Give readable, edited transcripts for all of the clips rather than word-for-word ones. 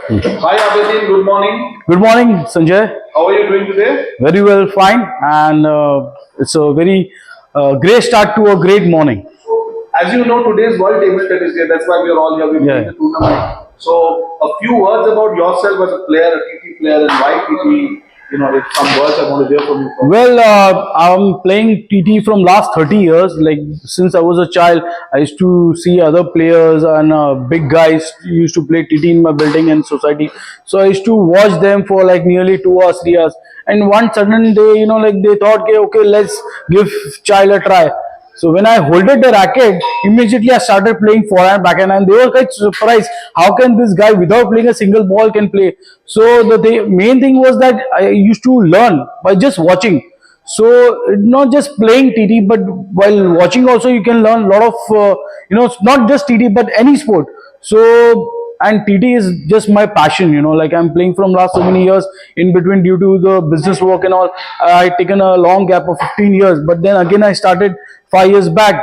Hi Abedin, good morning. Good morning, Sanjay. How are you doing today? Very well, fine, and it's a very great start to a great morning. As you know, today is World Table Tennis Day. That's why we are all here. We're doing Yeah. the tournament. So, a few words about yourself as a player, a TT player, and why TT. If some words I want to hear from you. First. Well, I'm playing TT from last 30 years. Like since I was a child, I used to see other players and big guys used to play TT in my building and society. So I used to watch them for like nearly 2 hours, 3 hours. And one sudden day, like they thought, okay, let's give child a try. So when I holded the racket, immediately I started playing forehand, backhand, and they were quite surprised. How can this guy, without playing a single ball, can play? So the main thing was that I used to learn by just watching. So not just playing TT, but while watching also you can learn a lot of not just TT but any sport. So and TT is just my passion. Like I'm playing from last so many years. In between, due to the business work and all, I taken a long gap of 15 years. But then again, I started 5 years back,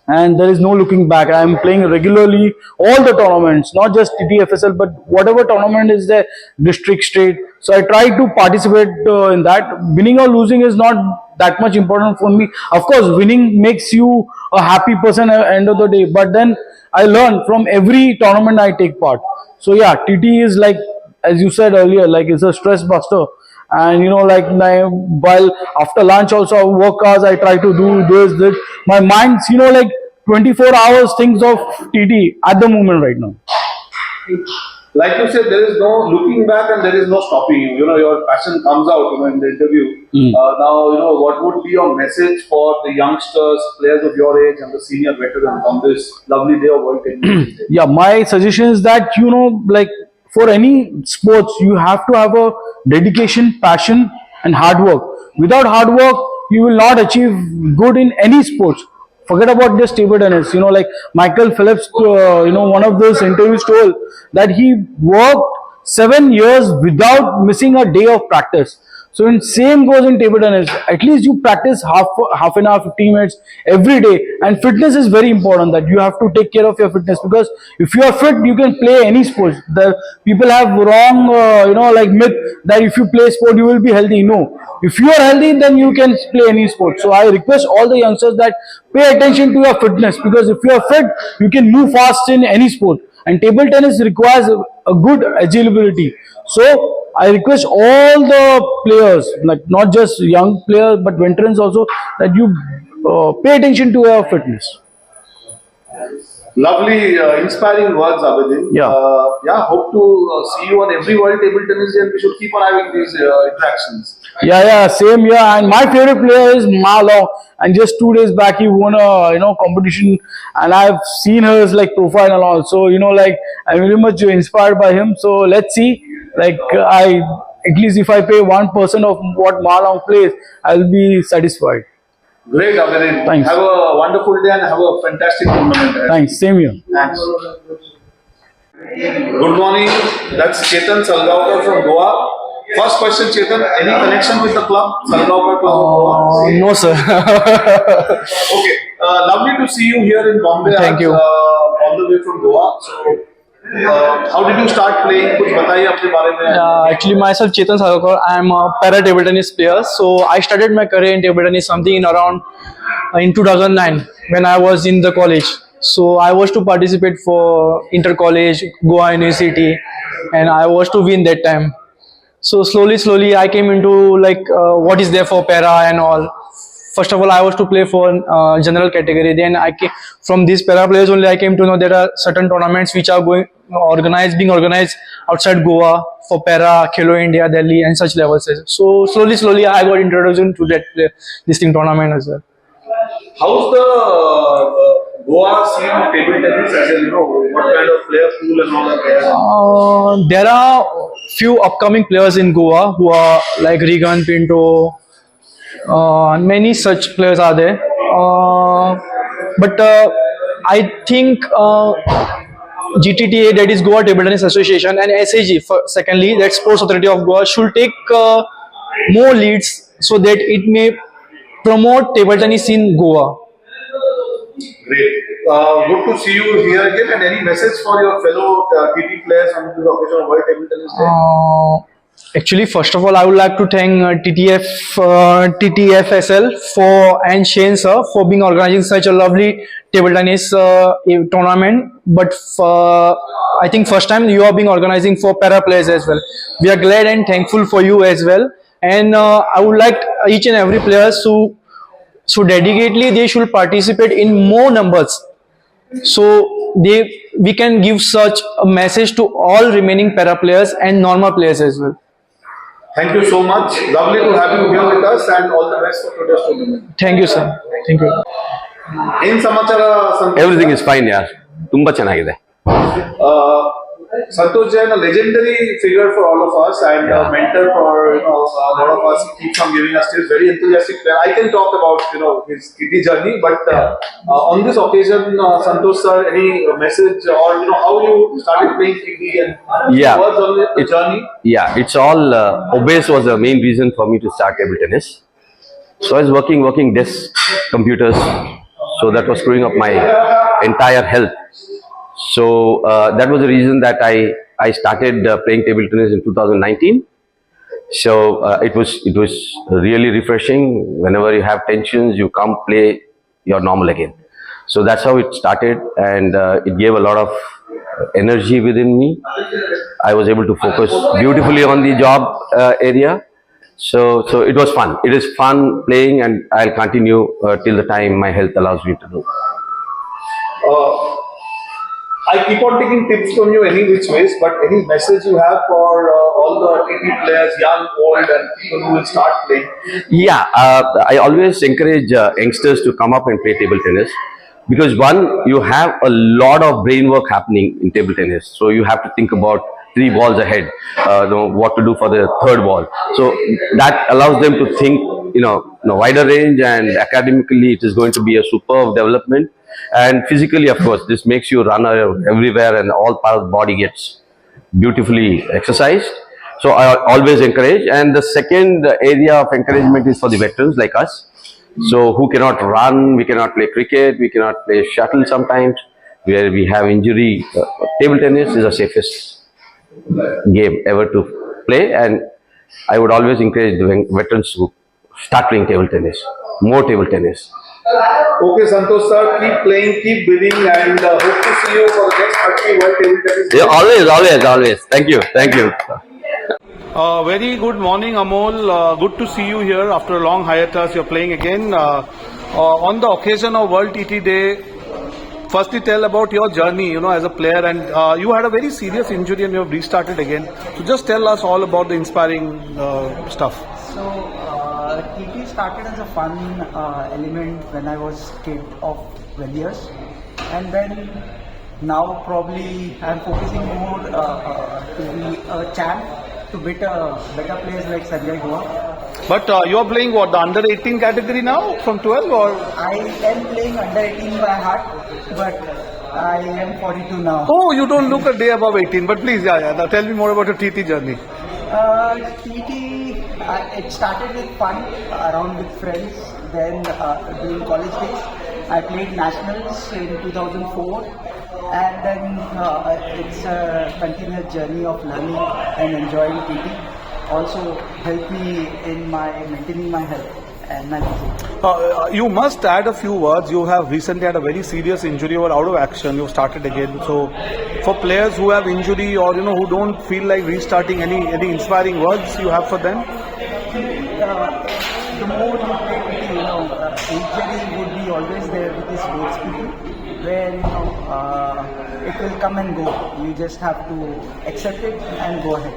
and there is no looking back. I am playing regularly all the tournaments, not just TTFSL, but whatever tournament is there, district, state. So I try to participate in that. Winning or losing is not that much important for me. Of course, winning makes you a happy person at the end of the day, but then I learn from every tournament I take part. So yeah, TT is like, as you said earlier, like it's a stress buster. And like while after lunch also I work hours, I try to do this. My mind's like 24 hours thinks of TT at the moment right now. Like you said, there is no looking back and there is no stopping you. Your passion comes out. In the interview. Now, what would be your message for the youngsters, players of your age, and the senior veterans on this lovely day of World Tennis Day? Yeah, my suggestion is that like for any sports, you have to have a dedication, passion, and hard work. Without hard work, you will not achieve good in any sports. Forget about just table tennis. Like Michael Phelps, one of those interviews told that he worked 7 years without missing a day of practice. So in same goes in table tennis. At least you practice half an hour, 15 minutes every day. And fitness is very important. That you have to take care of your fitness, because if you are fit, you can play any sport. The people have wrong, like myth that if you play sport you will be healthy. No, if you are healthy, then you can play any sport. So I request all the youngsters that pay attention to your fitness, because if you are fit, you can move fast in any sport. And table tennis requires a good agility. So I request all the players, like not just young players but veterans also, that you pay attention to your fitness. Lovely, inspiring words, Abedin. Yeah. Hope to see you on every World Table Tennis Day, and we should keep on having these interactions. Yeah, same here. And my favorite player is Ma Long. And just 2 days back, he won a competition, and I've seen his like profile and all. So like I'm very much inspired by him. So let's see. Like I, at least if I pay 1% of what Ma Long plays, I'll be satisfied. Great, Abedin. Thanks. Have a wonderful day and have a fantastic tournament. Thanks. Same here. Thanks. Good morning. That's Chetan Salgaonkar from Goa. First question, Chetan. Any connection with the club, Salgaonkar Club of Goa? No, sir. Okay. Lovely to see you here in Bombay. Thank you. All the way from Goa. So, how did you start playing? कुछ बताइए अपने बारे में. Actually, myself, Chetan Salgaonkar, I am a para table tennis player. So I started my career in table tennis something in around in 2009 when I was in the college. So I was to participate for inter-college Goa University, and I was to win that time. So slowly, I came into like what is there for para and all. First of all, I was to play for general category. Then from these para players only I came to know there are certain tournaments which are being organized outside Goa for para, Khelo India, Delhi, and such levels. So slowly I got introduced to this tournament as well. How's the Goa scene of table tennis? As in, what kind of player pool and all that? There are few upcoming players in Goa who are like Regan Pinto. Many such players are there, but I think GTTA, that is Goa Table Tennis Association, and SAG, secondly, that Sports Authority of Goa, should take more leads so that it may promote table tennis in Goa. Great. Good to see you here again. And any message for your fellow TT players on this occasion of World Table Tennis Day? Actually, first of all, I would like to thank TTFSL and Shane sir for being organizing such a lovely table tennis tournament. But I think first time you are being organizing for para players as well. We are glad and thankful for you as well. And I would like each and every player so dedicatedly they should participate in more numbers. So we can give such a message to all remaining para players and normal players as well. Thank you so much. Lovely to have you here with us and all the best for today's tournament. Thank you, sir. Thank you. In Samachara, Everything is fine, yaar. ತುಂಬಾ ಚೆನ್ನಾಗಿದೆ. Santosh Jain, a legendary figure for all of us and a mentor for a lot of us. He keeps on giving us tips. Very enthusiastic player. I can talk about his TT journey, but on this occasion, Santosh sir, any message or how you started playing TT and words on the journey? Yeah, it's all Obese was the main reason for me to start table tennis. So I was working desk computers, so that was screwing up my entire health. So that was the reason that I started playing table tennis in 2019. So it was really refreshing. Whenever you have tensions, you come play your normal again. So that's how it started, and it gave a lot of energy within me. I was able to focus beautifully on the job area. So it was fun. It is fun playing, and I'll continue till the time my health allows me to do. I keep on taking tips from you any which ways, but any message you have for all the TT players, young, old, and people who will start playing? Yeah, I always encourage youngsters to come up and play table tennis because one, you have a lot of brain work happening in table tennis. So you have to think about 3 balls ahead, what to do for the 3rd ball. So that allows them to think, wider range, and academically it is going to be a superb development. And physically, of course, this makes you run everywhere and all part of the body gets beautifully exercised. So I always encourage. And the second area of encouragement is for the veterans like us. So who cannot run, we cannot play cricket, we cannot play shuttle sometimes, where we have injury. Table tennis is the safest game ever to play. And I would always encourage the veterans to start playing table tennis, more table tennis. Okay, Santosh sir, keep playing, keep winning, and hope to see you for the next 30 World Table Tennis. Yeah, always. Thank you. Very good morning, Amol. Good to see you here after a long hiatus. You're playing again. On the occasion of World TT Day, firstly tell about your journey, as a player, and you had a very serious injury and you have restarted again. So just tell us all about the inspiring stuff. So, TT started as a fun element when I was kid of 12 years, and then now probably I'm focusing more to be a champ to better players like Sanjay Goa. But you're playing what, the under 18 category now from 12 or? I am playing under 18 by heart, but I am 42 now. Oh, you don't look a day above 18, but please, now tell me more about your TT journey. TT, it started with fun around with friends. Then during college days, I played nationals in 2004, and then it's a continuous journey of learning and enjoying TT. Also helped me in maintaining my health and my physique. You must add a few words. You have recently had a very serious injury. You were out of action. You started again. So, for players who have injury or who don't feel like restarting, any inspiring words you have for them? The more you play TT, injury would be always there with the sports people, where it will come and go. You just have to accept it and go ahead.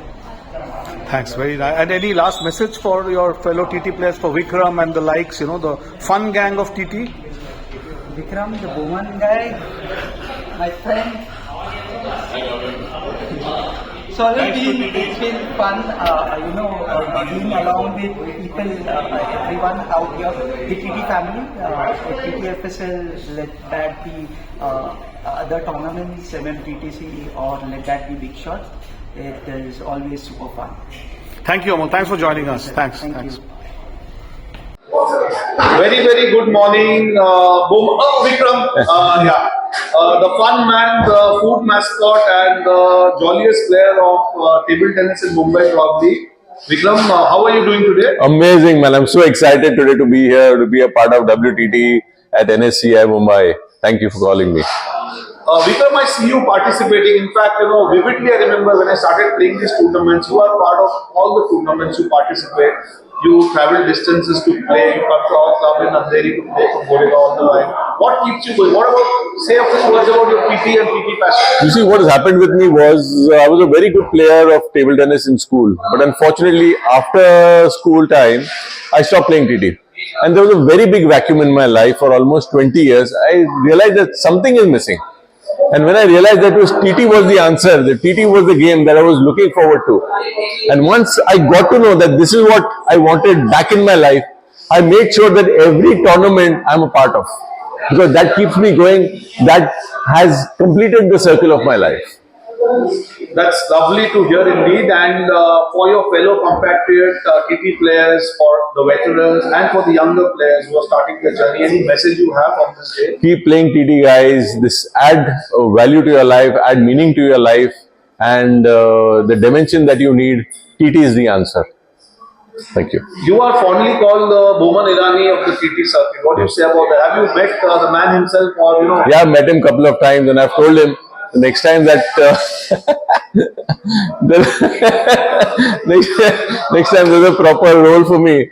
Thanks, very nice. And any last message for your fellow TT players, for Vikram and the likes, the fun gang of TT? Vikram, the Bowman guy, my friend. So it's been fun, being along with people, everyone out here, the TT family, TTFSL, let that be other tournaments, MMTTC, or let that be Big Shots. It is always super fun. Thank you, Amol. Thanks for joining us. Thanks. Thank you. Very, very good morning, Vikram. The fun man, the food mascot, and the jolliest player of table tennis in Mumbai, probably. Vikram, how are you doing today? Amazing, man. I'm so excited today to be here, to be a part of WTT at NSCI Mumbai. Thank you for calling me. Vikram, I see you participating. In fact, vividly I remember when I started playing these tournaments, you are part of all the tournaments you participate. You travel distances to play, you come to our club in Andheri to play from Goregaon on the line. What keeps you going? What about, say a few words about your PT and PT passion? You see, what has happened with me was I was a very good player of table tennis in school. But unfortunately, after school time, I stopped playing TT. And there was a very big vacuum in my life for almost 20 years. I realized that something is missing. And when I realized that TT was the answer, the TT was the game that I was looking forward to. And once I got to know that this is what I wanted back in my life, I made sure that every tournament I'm a part of. Because that keeps me going, that has completed the circle of my life. That's lovely to hear indeed. And for your fellow compatriot TT players, for the veterans, and for the younger players who are starting their journey, any message you have on this day? Keep playing TT, guys. This add value to your life, add meaning to your life, and the dimension that you need, TT is the answer. Thank you. You are fondly called the Boman Irani of the TT circuit. What do you say about that? Have you met the man himself, or Yeah, I've met him a couple of times, and I've told him the next time that next time there's a proper role for me,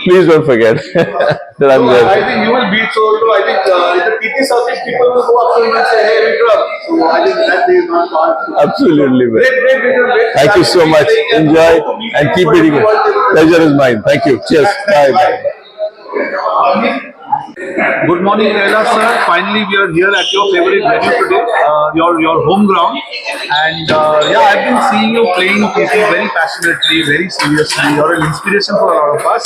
please don't forget that I'm there. I think you will beat. So I think in the TT circuit, people will go up to him and say, "Hey, Vikram." So I think that day is not far. Absolutely, man. Great, Vikram. Great. Thank you so much. Enjoy and keep beating it. Pleasure is mine. Thank you. Cheers. Bye. Bye. Good morning, Rela sir. Finally, we are here at your favorite venue today, your home ground. And I've been seeing you playing TT very passionately, very seriously. You're an inspiration for a lot of us.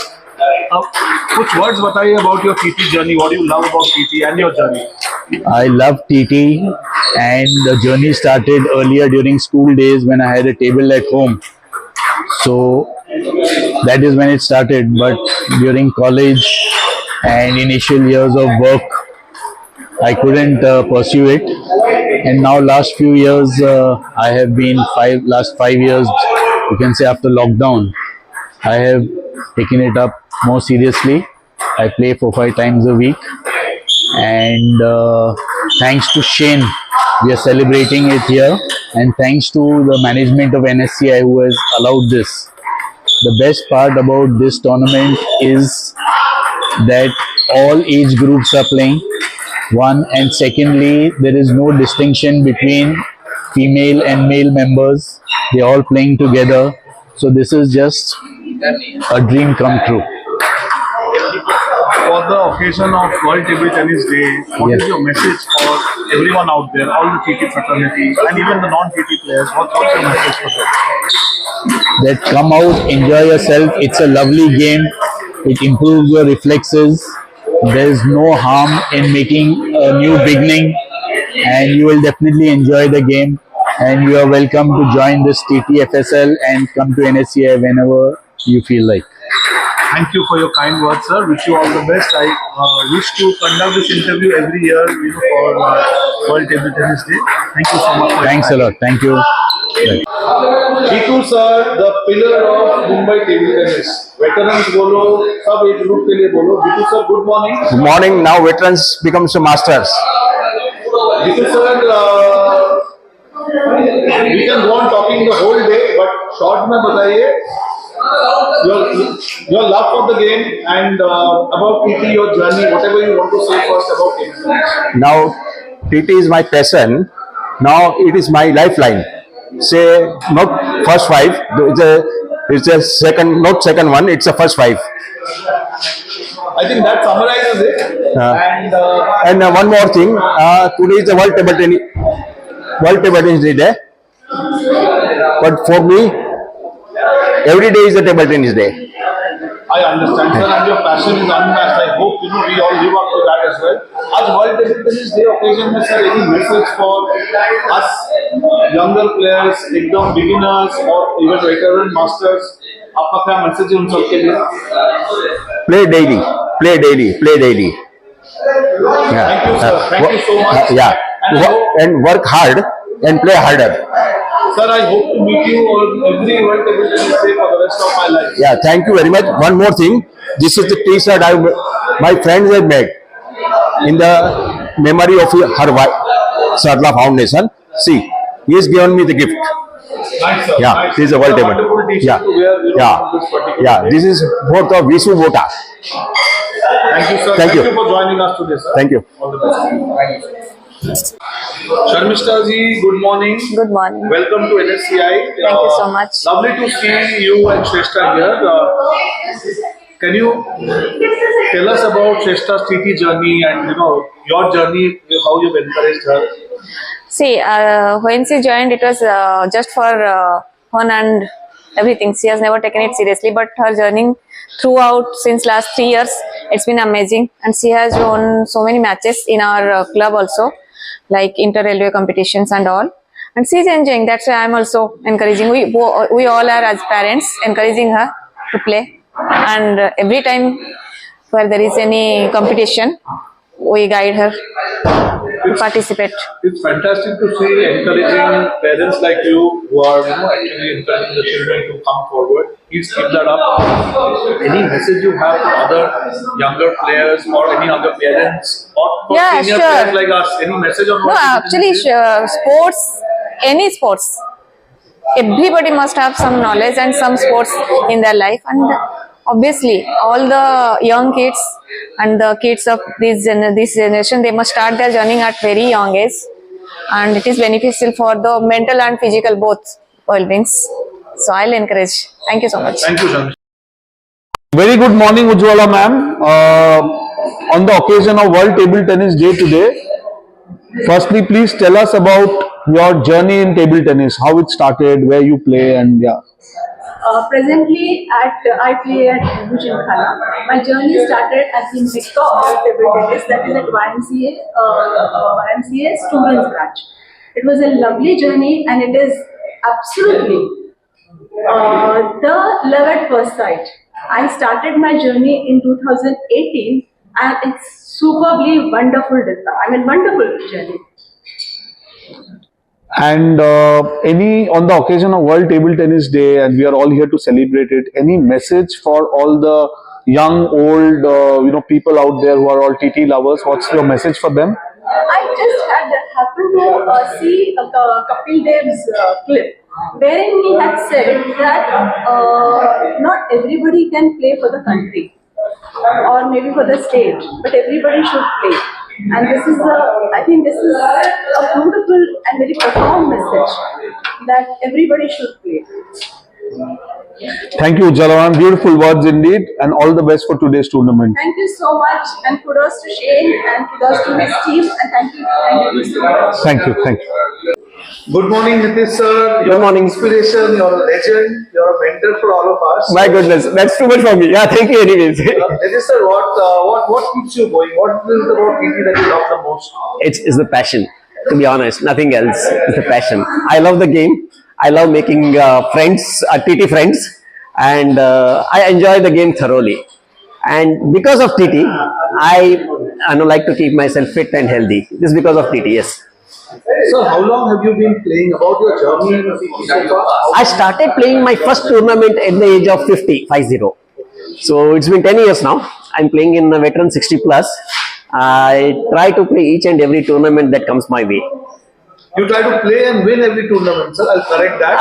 Kuch words बताइए about your TT journey. What do you love about TT and your journey? I love TT, and the journey started earlier during school days when I had a table at home. So that is when it started. But during college and initial years of work, I couldn't pursue it. And now last few years, I have been last 5 years, you can say after lockdown, I have taken it up more seriously. I play 4-5 times a week. And thanks to Shane, we are celebrating it here. And thanks to the management of NSCI who has allowed this. The best part about this tournament is that all age groups are playing, one, and secondly, there is no distinction between female and male members. They are all playing together. So this is just a dream come true. For the occasion of World Table Tennis Day, what is your message for everyone out there, all the TT fraternity and even the non-TT players? What's your message for them? That come out, enjoy yourself. It's a lovely game. It improves your reflexes. There is no harm in making a new beginning, and you will definitely enjoy the game. And you are welcome to join this TTFSL and come to NSCI whenever you feel like. Thank you for your kind words, sir. Wish you all the best. I wish to conduct this interview every year, for World Table Tennis Day. Thank you so much. Thanks a lot. Thank you. Right. Bitu sir, the pillar of Mumbai table tennis. Veterans बोलो, सब age group के लिए बोलो. Bitu sir, good morning. Good morning. Now veterans becomes the masters. Bitu sir, we can go on talking the whole day, but short में बताइए your love for the game and about TT, your journey, whatever you want to say first about it. Now TT is my passion. Now it is my lifeline. Say not first 5. It's a second, not second one. It's a first 5. I think that summarizes it. And one more thing. Today is the World Table Tennis Day. But for me, every day is a table tennis day. I understand, sir, and your passion is unmatched. I hope we all live up to that as well. आज World Table Tennis Day occasion में sir any message for us younger players, एकदम beginners or even veteran masters? आपका क्या message है उन सब के लिए? Play daily. play daily. Yeah. Thank you, sir. Thank you so much. Yeah. And I hope- And work hard and play harder. Sir, I hope to meet you on every World Table Tennis Day for the rest of my life. Yeah, thank you very much. One more thing. This is the T-shirt my friends have made in the memory of her wife, Sarla Foundation. See, he has given me the gift. Nice, sir. Yeah, Nice. this is a World It's Table. wonderful t-shirt Yeah, to wear, you know, yeah, on this particular yeah. day. This is for the Visu Vota. Thank you, sir. Thank you. for joining us today, sir. Thank you. All the best. Thank you. Sharmishta ji, good morning. Good morning. Welcome to NSCI. Thank you so much. Lovely to see you and Shrestha here. Can you tell us about Shrestha's TT journey and your journey, how you've encouraged her? See, when she joined, it was just for fun and everything. She has never taken it seriously, but her journey throughout since last 3 years, it's been amazing. And she has won so many matches in our club also, like inter-railway competitions and all. And she's enjoying. That's why I'm also encouraging. We all are as parents encouraging her to play. And every time where there is any competition, we guide her to participate. It's fantastic to see encouraging parents like you who are actually encouraging the children to come forward. Please keep that up. Any message you have to other younger players or any other parents or for Yeah, senior sure. players like us? Any message on No, what you actually, can say? sports, any sports, everybody must have some knowledge and some sports in their life. And obviously, all the young kids and the kids of this generation, they must start their journey at very young age. And it is beneficial for the mental and physical both well-beings. So I'll encourage. Thank you so much. Thank you, Sharmishta. Very good morning, Ujjwala ma'am. On the occasion of World Table Tennis Day today, firstly, please tell us about your journey in table tennis, how it started, where you play, and yeah. Presently, I play at Gymkhana. My journey started at the Mecca of table tennis, that is at YMCA Students Branch. It was a lovely journey, and it is absolutely the love at first sight. I started my journey in 2018, and it's superbly wonderful. Wonderful journey. And on the occasion of World Table Tennis Day, and we are all here to celebrate it, any message for all the young, old, people out there who are all TT lovers? What's your message for them? I just happened to see Kapil Dev's clip wherein he had said that not everybody can play for the country or maybe for the state, but everybody should play. And I think this is a beautiful and very profound message that everybody should play. Thank you, Ujjwala ma'am. Beautiful words indeed, and all the best for today's tournament. Thank you so much, and kudos to Shane and kudos to his team, and thank you so much. Thank you. Good morning, Nitish sir. Your inspiration, you're a legend, you're a mentor for all of us. My goodness, that's too much for me. Yeah, thank you anyways. Nitish sir, what keeps you going? What is it about TT that you love the most? It's the passion, to be honest, nothing else. It's the passion. I love the game. I love making friends, TT friends, and I enjoy the game thoroughly. And because of TT, I like to keep myself fit and healthy. This is because of TT, yes. So how long have you been playing? About your journey in TT so far? I started playing my first tournament at the age of 50. So it's been 10 years now. I'm playing in a veteran 60 plus. I try to play each and every tournament that comes my way. You try to play and win every tournament, sir. I'll correct that.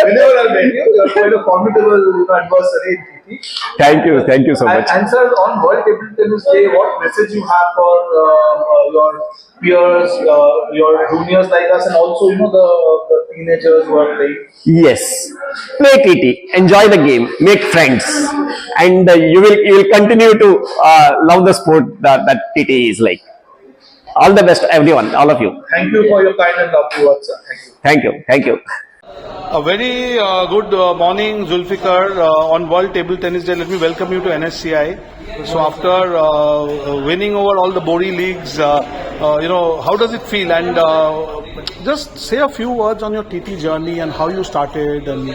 Whenever I met you, you're quite a formidable adversary in TT. Thank you so much. And sir, on World Table Tennis Day, what message you have for your peers, your juniors like us, and also the teenagers who are playing? Yes, play TT, enjoy the game, make friends, and you will continue to love the sport that TT is like. All the best, everyone, all of you. Thank you for your kind and lovely words, sir. Thank you. Thank you. A very good morning, Zulfikar. On World Table Tennis Day, let me welcome you to NSCI. So after winning over all the Bori leagues, how does it feel? And just say a few words on your TT journey and how you started. And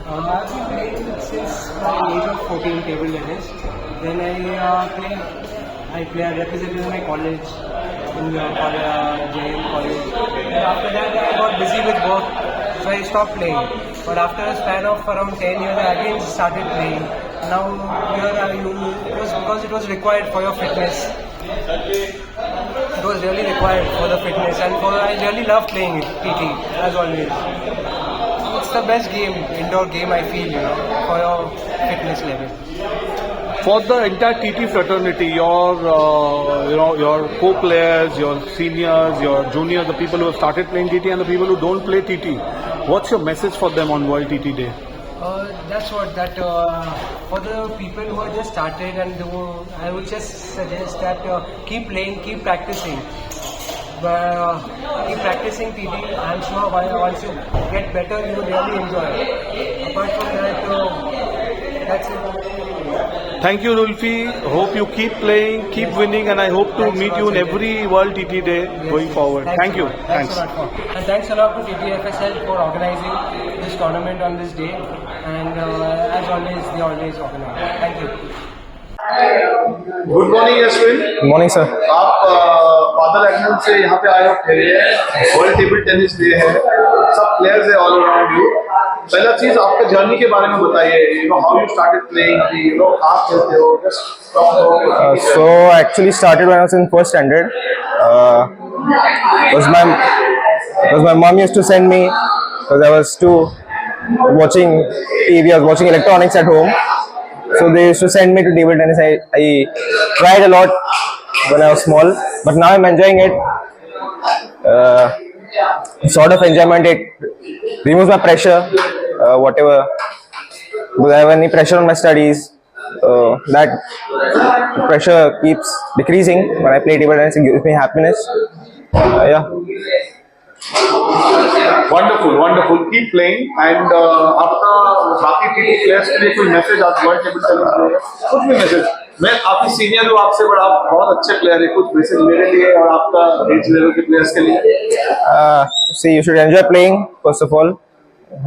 I've been playing since my age of 14 table tennis. Then I represented my college in JM college. And after that I got busy with work, so I stopped playing. But after a span of around 10 years, I again started playing. Now here it was because it was required for your fitness. It was really required for the fitness, and I really love playing it, TT, as always. It's the best game, indoor game, I feel, for your fitness level. For the entire TT fraternity, your co-players, your seniors, your juniors, the people who have started playing TT and the people who don't play TT, what's your message for them on World TT Day? For the people who have just started, and I would just suggest that keep playing, keep practicing. Keep practicing TT. I'm sure once you get better, you will really enjoy it. Apart from that, that's it. Thank you, Ulfi. Hope you keep playing, keep winning, and I hope to meet you in every World TT Day going forward. Thank you. Thanks a lot. And thanks a lot to TTFSL for organizing this tournament on this day. And as always, they always organize. Thank you. Good morning Yashvin. Morning sir. आप father exam से यहाँ पे आए हो, खेले world table tennis day है, सब players है ऑल अराउंड यू. पहला चीज आपके जर्नी के बारे में बताइए. हाउ यू स्टार्टेड प्लेइंग, आप खेलते हो, just talk about. So actually started when I was in first standard. Was my mom used to send me because I was too watching TV, I was watching electronics at home. So they used to send me to table tennis. I tried a lot when I was small, but now I'm enjoying it. Sort of enjoyment. It removes my pressure, whatever. Because I have any pressure on my studies, that pressure keeps decreasing when I play table tennis. It gives me happiness. Yeah. Wonderful wonderful. Keep playing. And आपका बाकी TT players के लिए कोई message आज world table tennis day, कुछ भी message. मैं आपकी सीनियर हूँ, आपसे बड़ा, आप बहुत अच्छे प्लेयर है, कुछ मैसेज मेरे लिए और आपका एज लेवल के प्लेयर्स के लिए. See, you should enjoy playing first of all.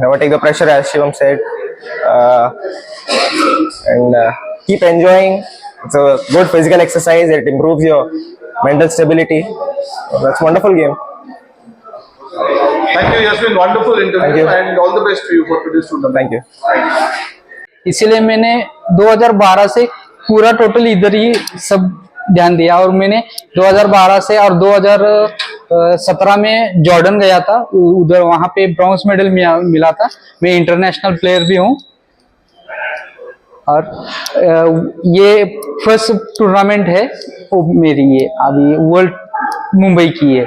Never take the pressure, as Shivam said, and keep enjoying. It's a good physical exercise. It improves your mental stability. That's a wonderful game. Thank you, Yasmin. Wonderful interview and all the best to you for today's tournament. Thank you. इसीलिए मैंने 2012 से पूरा total इधर ही सब ध्यान दिया, और मैंने 2012 से और 2017 में जॉर्डन गया था, उधर वहां पे ब्रॉन्ज मेडल मिला था. मैं इंटरनेशनल प्लेयर भी हूँ, और ये फर्स्ट टूर्नामेंट है मेरी, ये अभी वर्ल्ड मुंबई की है.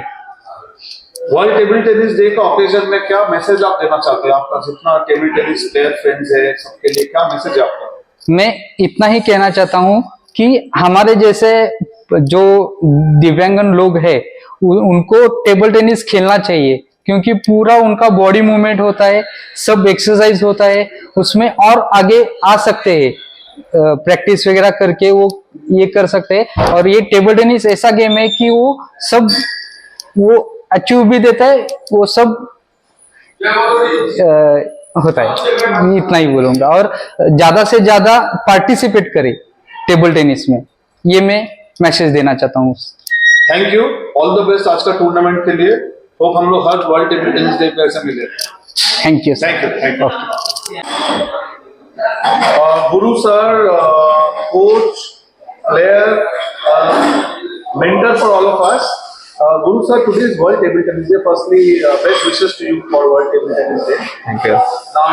वर्ल्ड टेबल टेनिस डे का ऑकेजन में क्या मैसेज आप देना चाहते हैं? आपका जितना टेबल टेनिस प्लेयर फ्रेंड्स है, सबके लिए क्या मैसेज है आपका? मैं इतना ही कहना चाहता हूँ कि हमारे जैसे जो दिव्यांगन लोग हैं उनको टेबल टेनिस खेलना चाहिए, क्योंकि पूरा उनका बॉडी मूवमेंट होता है, सब एक्सरसाइज होता है उसमें, और आगे आ सकते हैं. प्रैक्टिस वगैरह करके वो ये कर सकते हैं. और ये टेबल टेनिस ऐसा गेम है कि वो अचीव भी देता है, वो सब होता है. मैं इतना ही बोलूंगा, और ज्यादा से ज्यादा पार्टिसिपेट करे टेबल टेनिस में, ये मैं मैसेज देना चाहता हूँ. Thank you, all the best आज का टूर्नामेंट के लिए. होप हम लोग हर वर्ल्ड टेबल टेनिस डे पे ऐसे मिले. Thank you. Thank you. Guru sir, coach, player, mentor for all of us. Guru sir, today is World Table Tennis Day. Firstly, best wishes to you for World Table Tennis Day. Thank you. Now,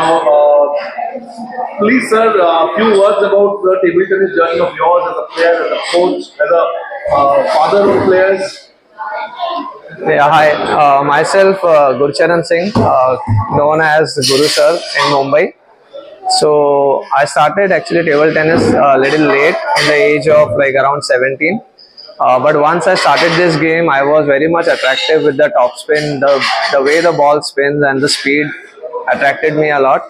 please sir, a few words about the table tennis journey of yours as a player, as a coach, as a father of players. Yeah, hi. Myself, Gurcharan Singh, known as Guru Sir in Mumbai. So I started actually table tennis a little late, in the age of like around 17. But once I started this game, I was very much attractive with the topspin, the way the ball spins and the speed attracted me a lot.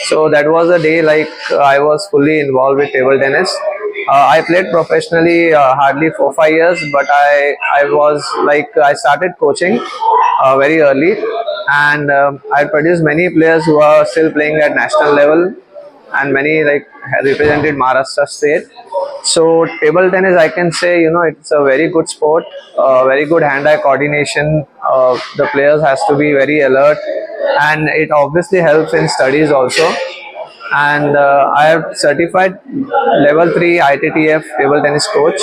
So that was the day like I was fully involved with table tennis. I played professionally hardly 4-5 years, but I started coaching very early, and I produced many players who are still playing at national level. and many like have represented Maharashtra state. So table tennis, I can say, it's a very good sport, very good hand-eye coordination. The players has to be very alert, and it obviously helps in studies also. And I have certified level 3 ITTF table tennis coach.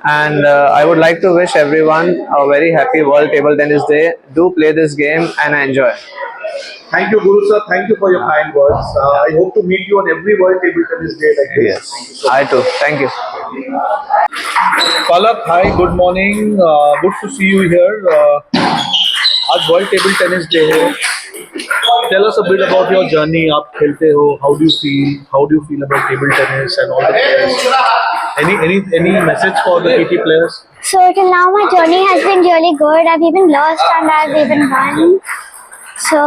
And I would like to wish everyone a very happy World Table Tennis Day. Do play this game and enjoy. Thank you, Guru sir. Thank you for your kind words. I hope to meet you on every World Table Tennis Day like this. Yes, Thank you so much. I too. Thank you. Palak, hi, good morning. Good to see you here. आज world table tennis day है. Tell us a bit about your journey. आप खेलते हो. How do you feel? How do you feel about table tennis and all the players? Any message for the TT players? So till now my journey has been really good. I've even lost and I've even won. So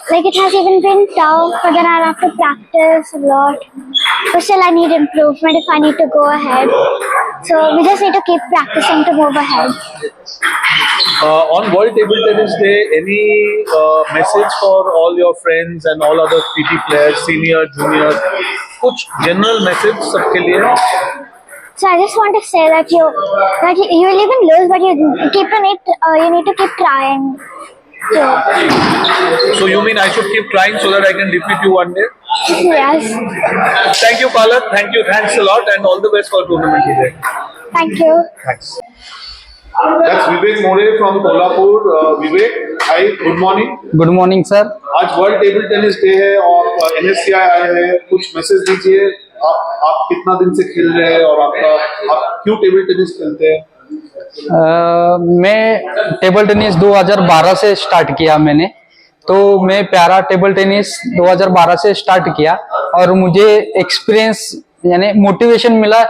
like it has even been tough, but then I'll have to practice a lot. But still I need improvement if I need to go ahead. So we just need to keep practicing to move ahead. On World Table Tennis Day, any message for all your friends and all other TT players, senior, junior? कुछ general message सबके लिए? So I just want to say that you will even lose, but you need to keep trying. So you mean I should keep trying so that I can defeat you one day? Yes. Thank you, Palak. Thank you. Thanks a lot, and all the best for tournament today. Thank you. Thanks. That's Vivek More from Kolhapur. Vivek, hi, good morning. Good morning sir. आज world table tennis day है और NSCI आए हैं. कुछ message दीजिए. आप कितना दिन से खेल रहे हैं और आप क्यों टेबल टेनिस खेलते हैं? मैं टेबल टेनिस 2012 से स्टार्ट किया मैंने. तो मैं प्यारा टेबल टेनिस 2012 से स्टार्ट किया और मुझे एक्सपीरियंस यानी मोटिवेशन मिला.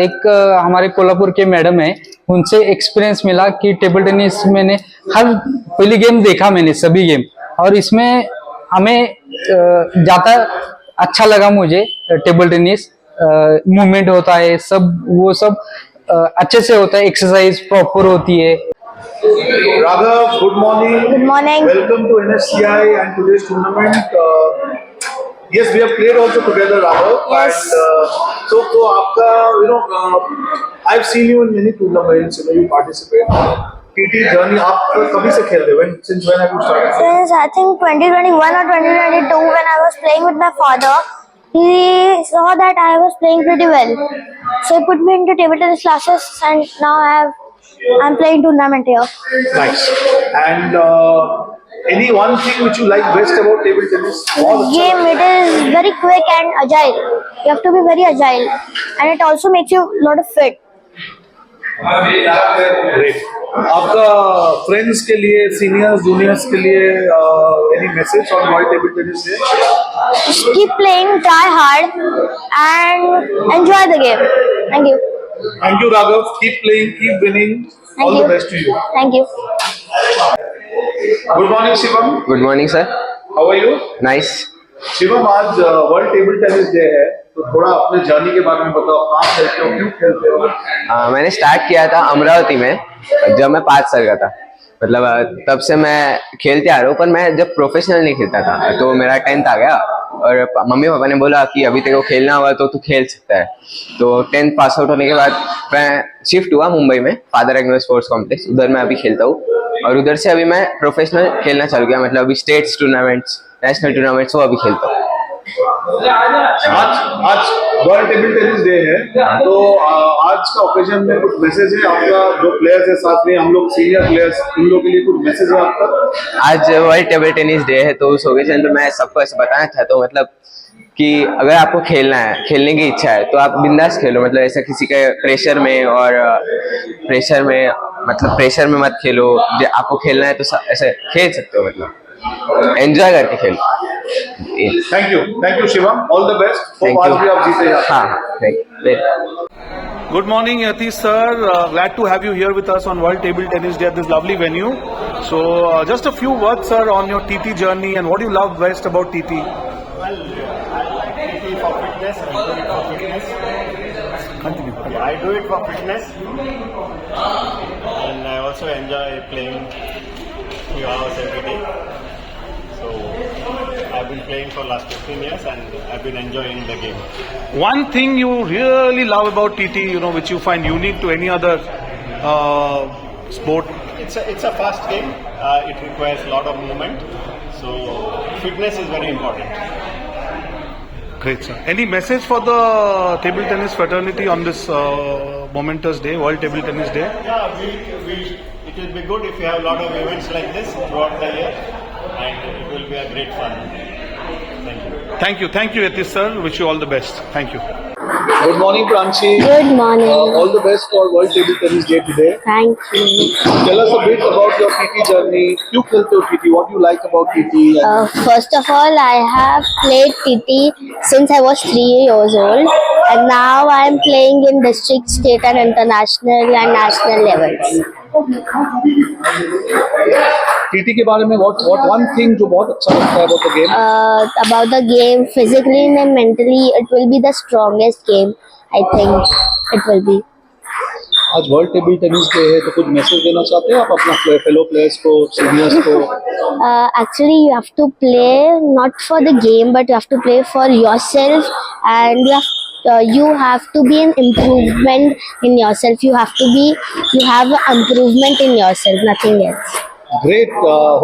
एक हमारे कोल्हापुर के मैडम है, उनसे एक्सपीरियंस मिला कि टेबल टेनिस मैंने हर पहली गेम देखा मैंने सभी गेम, और इसमें हमें ज़्यादा अच्छा लगा मुझे. टेबल टेनिस मूवमेंट होता है, वो सब अच्छे से होता है, एक्सरसाइज प्रॉपर होती है. Raghav, good morning. Good morning. Welcome to NSCI and today's tournament. Yes, we have played also together, Raghav. Yes. And so आपका, I've seen you in many tournaments. You participate. TT journey, आप कभी से खेल रहे हो? Since when have you started? Since I think 2021 or 2022, when I was playing with my father, he saw that I was playing pretty well. So he put me into table tennis classes, and now I'm playing tournament here. Nice. And any one thing which you like best about table tennis? Game, it is very quick and agile. You have to be very agile, and it also makes you a lot of fit. Great. आपका friends के लिए, seniors, juniors के लिए any message on World Table Tennis Day? Just keep playing, try hard, and enjoy the game. Thank you. Thank you, Raghav. Keep playing, keep winning. Thank All you. the best to you. Thank you. Good morning, Shivam. Good morning, sir. How are you? Nice. Shivam, आज world table tennis day है, तो थोड़ा अपने journey के बारे में बताओ. कहाँ खेलते हो, क्यों खेलते हो? मैंने स्टार्ट किया था अमरावती में जब मैं 5 साल का था. मतलब तब से मैं खेलते आ रहा हूँ, पर मैं जब प्रोफेशनल नहीं खेलता था. तो मेरा 10th आ गया और मम्मी पापा ने बोला कि अभी तेरे को खेलना हुआ तो तू खेल सकता है. तो 10th पास आउट होने के बाद मैं शिफ्ट हुआ मुंबई में, फादर एग्नो स्पोर्ट्स कॉम्प्लेक्स. उधर मैं अभी खेलता हूँ और उधर से अभी मैं प्रोफेशनल खेलना चालू किया. मतलब अभी स्टेट्स टूर्नामेंट्स, नेशनल टूर्नामेंट्स वो अभी खेलता हूँ. आज वर्ल्ड टेबल टेनिस डे है, तो आज का ओकेजन में कुछ मैसेज है आपका? जो प्लेयर्स है साथ में, हम लोग सीनियर प्लेयर्स, उन लोगों के लिए कुछ मैसेज है आपका? आज वर्ल्ड टेबल टेनिस डे है, तो उस ओकेजन पे मैं सबको ऐसे बताना चाहता हूँ मतलब कि अगर आपको खेलना है, खेलने की इच्छा है, तो आप बिंदास खेलो. मतलब ऐसा किसी के प्रेशर में मत खेलो. आपको खेलना है तो ऐसे खेल सकते हो, मतलब एंजॉय करके खेलो. Thank you Shivam. All the best. Thank आज you. भी आप जीते हैं. हाँ, thank you. Good morning, Yatish sir. Glad to have you here with us on World Table Tennis Day at this lovely venue. So, just a few words, sir, on your TT journey and what you love best about TT. Well, I like TT for fitness. I do it for fitness. Continue. I do it for fitness, and I also enjoy playing few hours every day. So, I I've been playing for last 15 years and I've been enjoying the game. One thing you really love about TT, which you find unique to any other sport? It's a fast game. It requires a lot of movement. So fitness is very important. Great, sir. Any message for the table tennis fraternity on this momentous day, World Table Tennis Day? Yeah, it will be good if you have a lot of events like this throughout the year, and it will be a great fun. Thank you. Thank you, Yatish sir. Wish you all the best. Thank you. Good morning, Pranchi. Good morning. All the best for World Table Tennis Day today. Thank you. Tell us a bit about your TT journey. You खेलते हो TT? What do you like about TT? First of all, I have played TT since I was 3 years old, and now I am playing in district, state, and international and national levels. TT के बारे में what one thing जो बहुत अच्छा लगता है about the game? About the game, physically and mentally, it will be the strongest game. I think it will be. आज world table tennis day है तो कुछ मैसेज देना चाहते हैं आप अपना फेलो प्लेयर्स को, सीनियर्स को? Actually, you have to play not for the game, but you have to play for yourself, and you have to be an improvement in yourself. You have improvement in yourself, nothing else. Great.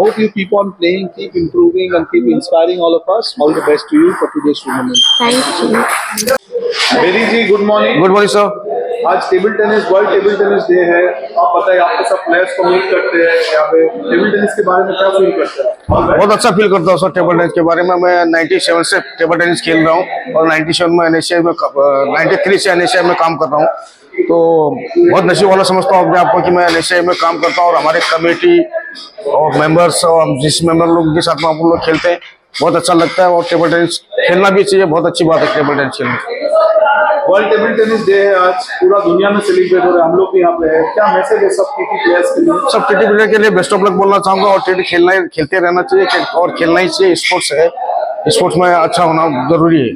Hope you keep on playing, keep improving, and keep inspiring all of us. All the best to you for today's tournament. Thank you. Bedi ji, good morning. Good morning sir. आज table tennis world table tennis day है. आप बताइए, आपके सब players को meet करते हैं यहाँ पे. टेबल टेनिस के बारे में क्या फील करते हैं? बहुत अच्छा फील करता हूँ सर टेबल टेनिस के बारे में. मैं 97 से टेबल टेनिस खेल रहा हूँ और 97 में NSA में 93 से NSA में काम कर रहा हूँ. तो बहुत नसीब वाला समझता हूँ अपने आप को कि मैं NSA में काम करता हूँ और हमारे कमेटी और मेंबर्स और जिस मेंबर लोग के साथ में आप लोग खेलते हैं बहुत अच्छा लगता है. और टेबल टेनिस खेलना भी चाहिए. बहुत अच्छी बात है टेबल टेनिस खेलना. वर्ल्ड टेबल टेनिस डे है आज, पूरा दुनिया में सेलिब्रेट हो रहा है, हम लोग भी यहाँ पे है. क्या मैसेज है सब TT प्लेयर्स के लिए? सब TT प्लेयर के लिए बेस्ट ऑफ लक बोलना चाहूंगा. और TT खेलते रहना चाहिए और खेलना ही चाहिए. स्पोर्ट्स है, स्पोर्ट्स में अच्छा होना जरूरी है.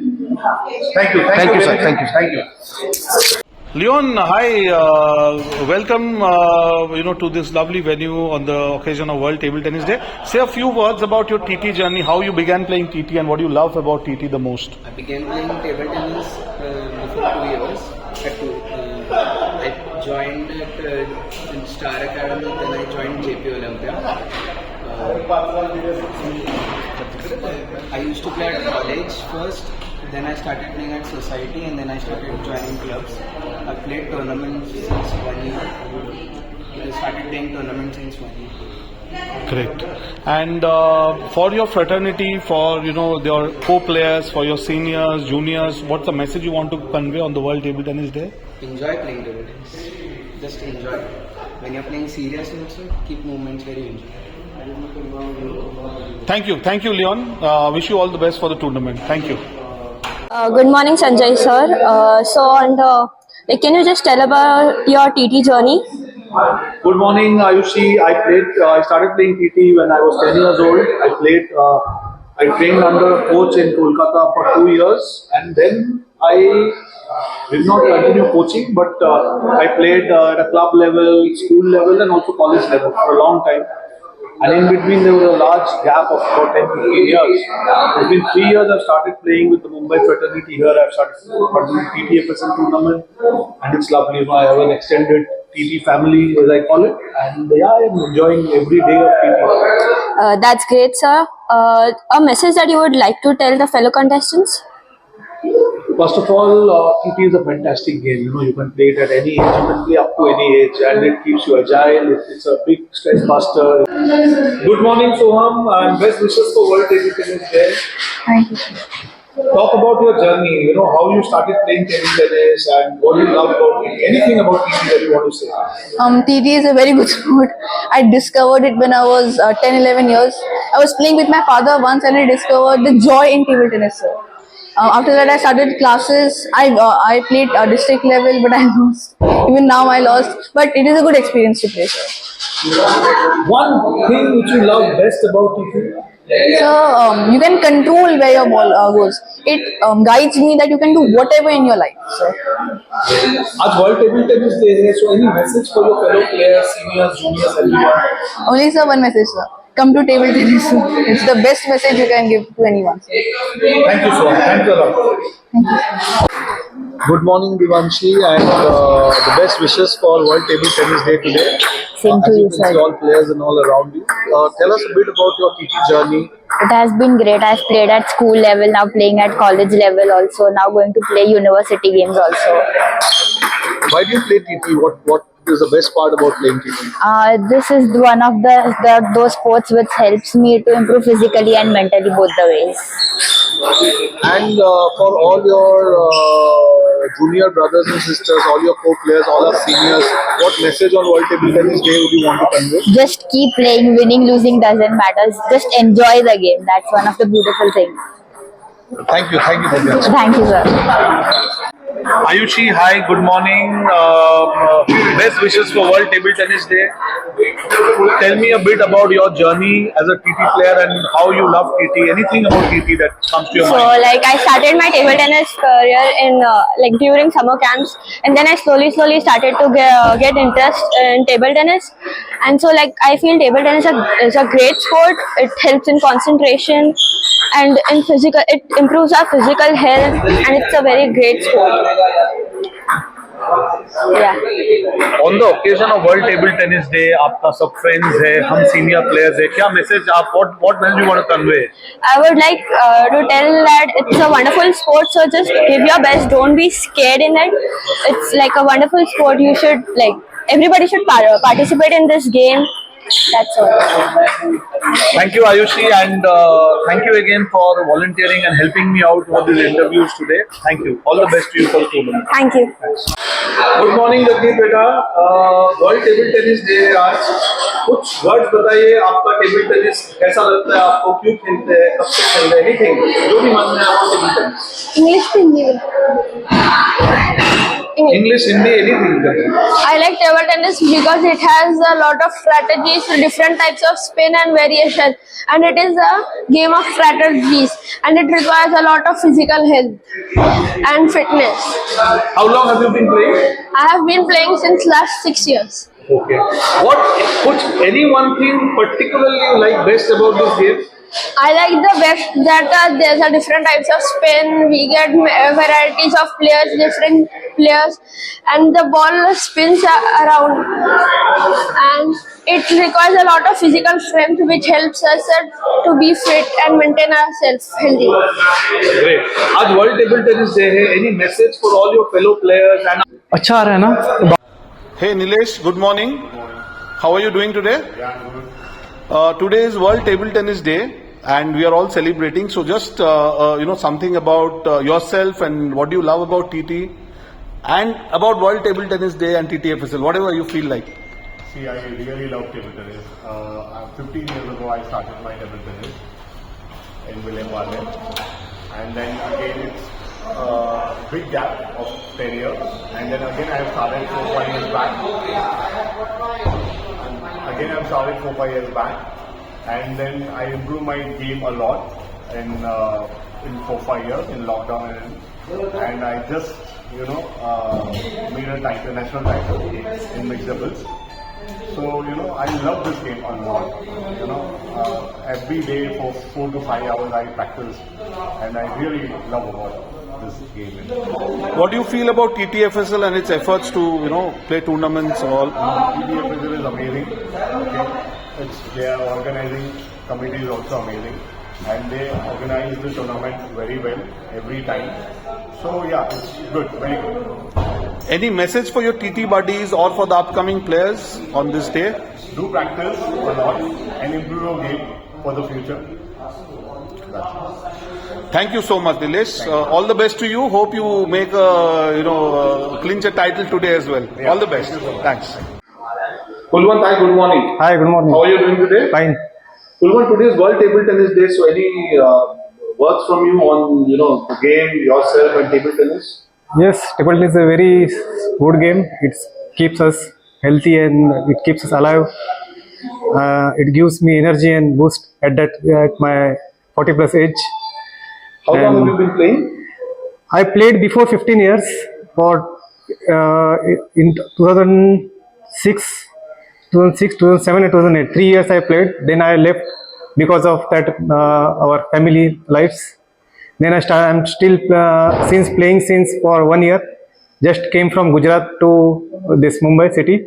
Thank you sir. Thank you. Leon, hi. Welcome, to this lovely venue on the occasion of World Table Tennis Day. Say a few words about your TT journey. How you began playing TT and what you love about TT the most. I began playing table tennis before 2 years. I joined in Star Academy, then I joined JP Olympia. I used to play at college first, then I started playing at society, and then I started joining clubs. I played tournaments since 1 year. I started playing tournaments since 1 year. Great. And for your fraternity, for your co-players, for your seniors, juniors, what's the message you want to convey on the World Table Tennis Day? Enjoy playing table tennis. Just enjoy. When you're playing seriously also, keep movements very enjoy. Thank you, Leon. Wish you all the best for the tournament. Thank you. Good morning, Sanjay sir. Can you just tell about your TT journey? Good morning, Ayushi. I started playing TT when I was 10 years old. I trained under a coach in Kolkata for 2 years, and then I did not continue coaching, but I played at a club level, school level, and also college level for a long time. And in between there was a large gap of about 10-15 years. It's been 3 years I've started playing with the Mumbai fraternity here. I've started participating in TTFSL tournament, and it's lovely. I have an extended TT family, as I call it, and I'm enjoying every day of TT. That's great, sir. A message that you would like to tell the fellow contestants? First of all, TT is a fantastic game. You can play it at any age. You can play up to any age, and it keeps you agile. It's a big stress buster. Good morning, Soham, and best wishes for World Table Tennis Day. Thank you. Talk about your journey. How you started playing table tennis and what you love about it. Anything about TT that you want to say? TT is a very good sport. I discovered it when I was 10-11 years. I was playing with my father once and I discovered the joy in table tennis, sir. After that, I started classes. I played district level, but I lost. Even now, I lost. But it is a good experience to play, sir. One thing which you love best about TT? So, you can control where your ball goes. It guides me that you can do whatever in your life, sir. आज World Table Tennis Day है, so any message for your fellow players, seniors, juniors, everyone? Only, sir, one message, sir. come to table tennis. It's the best message you can give to anyone. Thank you so much. Thank you a lot. Good morning, Divanshi, and the best wishes for World Table Tennis Day today. Same to As you, you can sir. see all players and all around you. Tell us a bit about your TT journey. It has been great. I've played at school level, now playing at college level also, now going to play university games also. Why do you play TT? What is the best part about playing TT? This is one of those sports which helps me to improve physically and mentally both the ways. And for all your junior brothers and sisters, all your co-players, all our seniors, what message on World Table Tennis Day would you want to convey? Just keep playing, winning, losing doesn't matter. Just enjoy the game. That's one of the beautiful things. Thank you. Thank you, Divya. Thank you, sir. Ayushi, hi, good morning. Best wishes for World Table Tennis Day. Tell me a bit about your journey as a TT player and how you love TT. Anything about TT that comes to your So mind? like I started my table tennis career in like during summer camps, and then I slowly started to get interest in table tennis. And so like I feel table tennis is a great sport. It helps in concentration and in physical. It improves our physical health, and it's a very great sport. Yeah. On the occasion of World Table Tennis Day, आपका सब friends है, हम senior players है, क्या message आप what message you want to convey? I would like to tell that it's a wonderful sport, so just give your best. Don't be scared in it. It's like a wonderful sport. You should everybody should participate in this game. That's all. Thank you, Ayushi, and thank you again for volunteering and helping me out for these interviews today. Thank you. All the best to you for the tournament. Thank you. Good morning Jagdeep बेटा. World table tennis day आज. कुछ words बताइए, आपका table tennis कैसा लगता है आपको, क्यों खेलते हैं, कब से खेल रहे हैं, एनीथिंग जो भी मन में आपको table tennis. English to Hindi. English, Hindi, anything. I like table tennis because it has a lot of strategies, different types of spin and variation, and it is a game of strategies, and it requires a lot of physical health and fitness. How long have you been playing? I have been playing since last 6 years. Okay. Any one thing particularly you like best about this game? I like the best that there's a different types of spin. We get varieties of players, different players, and the ball spins around, and it requires a lot of physical strength, which helps us to be fit and maintain ourselves healthy. Great. आज World Table Tennis Day है. Any message for all your fellow players and? अच्छा आ रहा है ना? Hey Nilesh, good morning. How are you doing today? Today is World Table Tennis Day, and we are all celebrating. So just something about yourself and what do you love about TT, and about World Table Tennis Day and TTFSL, whatever you feel like. See, I really love table tennis. 15 years ago, I started my table tennis in William Warren, and then again it's big gap of 10 years, and then again I have started 4-5 years back. Again, I've started 4-5 years back, and then I improved my game a lot in 4-5 years in lockdown, and I just made a title, national title in mixed doubles. So I love this game a lot. Every day for 4 to 5 hours I practice, and I really love about this game. What do you feel about TTFSL and its efforts to play tournaments and all? TTFSL is amazing. Okay. They are organizing committee is also amazing, and they organize the tournament very well every time. So yeah, it's good, very good. Any message for your TT buddies or for the upcoming players on this day? Do practice a lot and improve your game for the future. Thank you so much, Nilesh. All the best to you. Hope you make clinch a title today as well. Yeah. All the best. Thank you so much. Thanks. Kulwant, hi, good morning. Hi, good morning. How are you doing today? Fine. Kulwant, today is World Table Tennis Day, so any words from you on the game, yourself, and table tennis? Yes, table tennis is a very good game. It keeps us healthy and it keeps us alive. It gives me energy and boost at my 40 plus age. How long have you been playing? I played before 15 years. For in 2006 2006, 2007 and 2008. 3 years I played. Then I left because of that our family lives. Then I'm still since playing since for 1 year. Just came from Gujarat to this Mumbai city,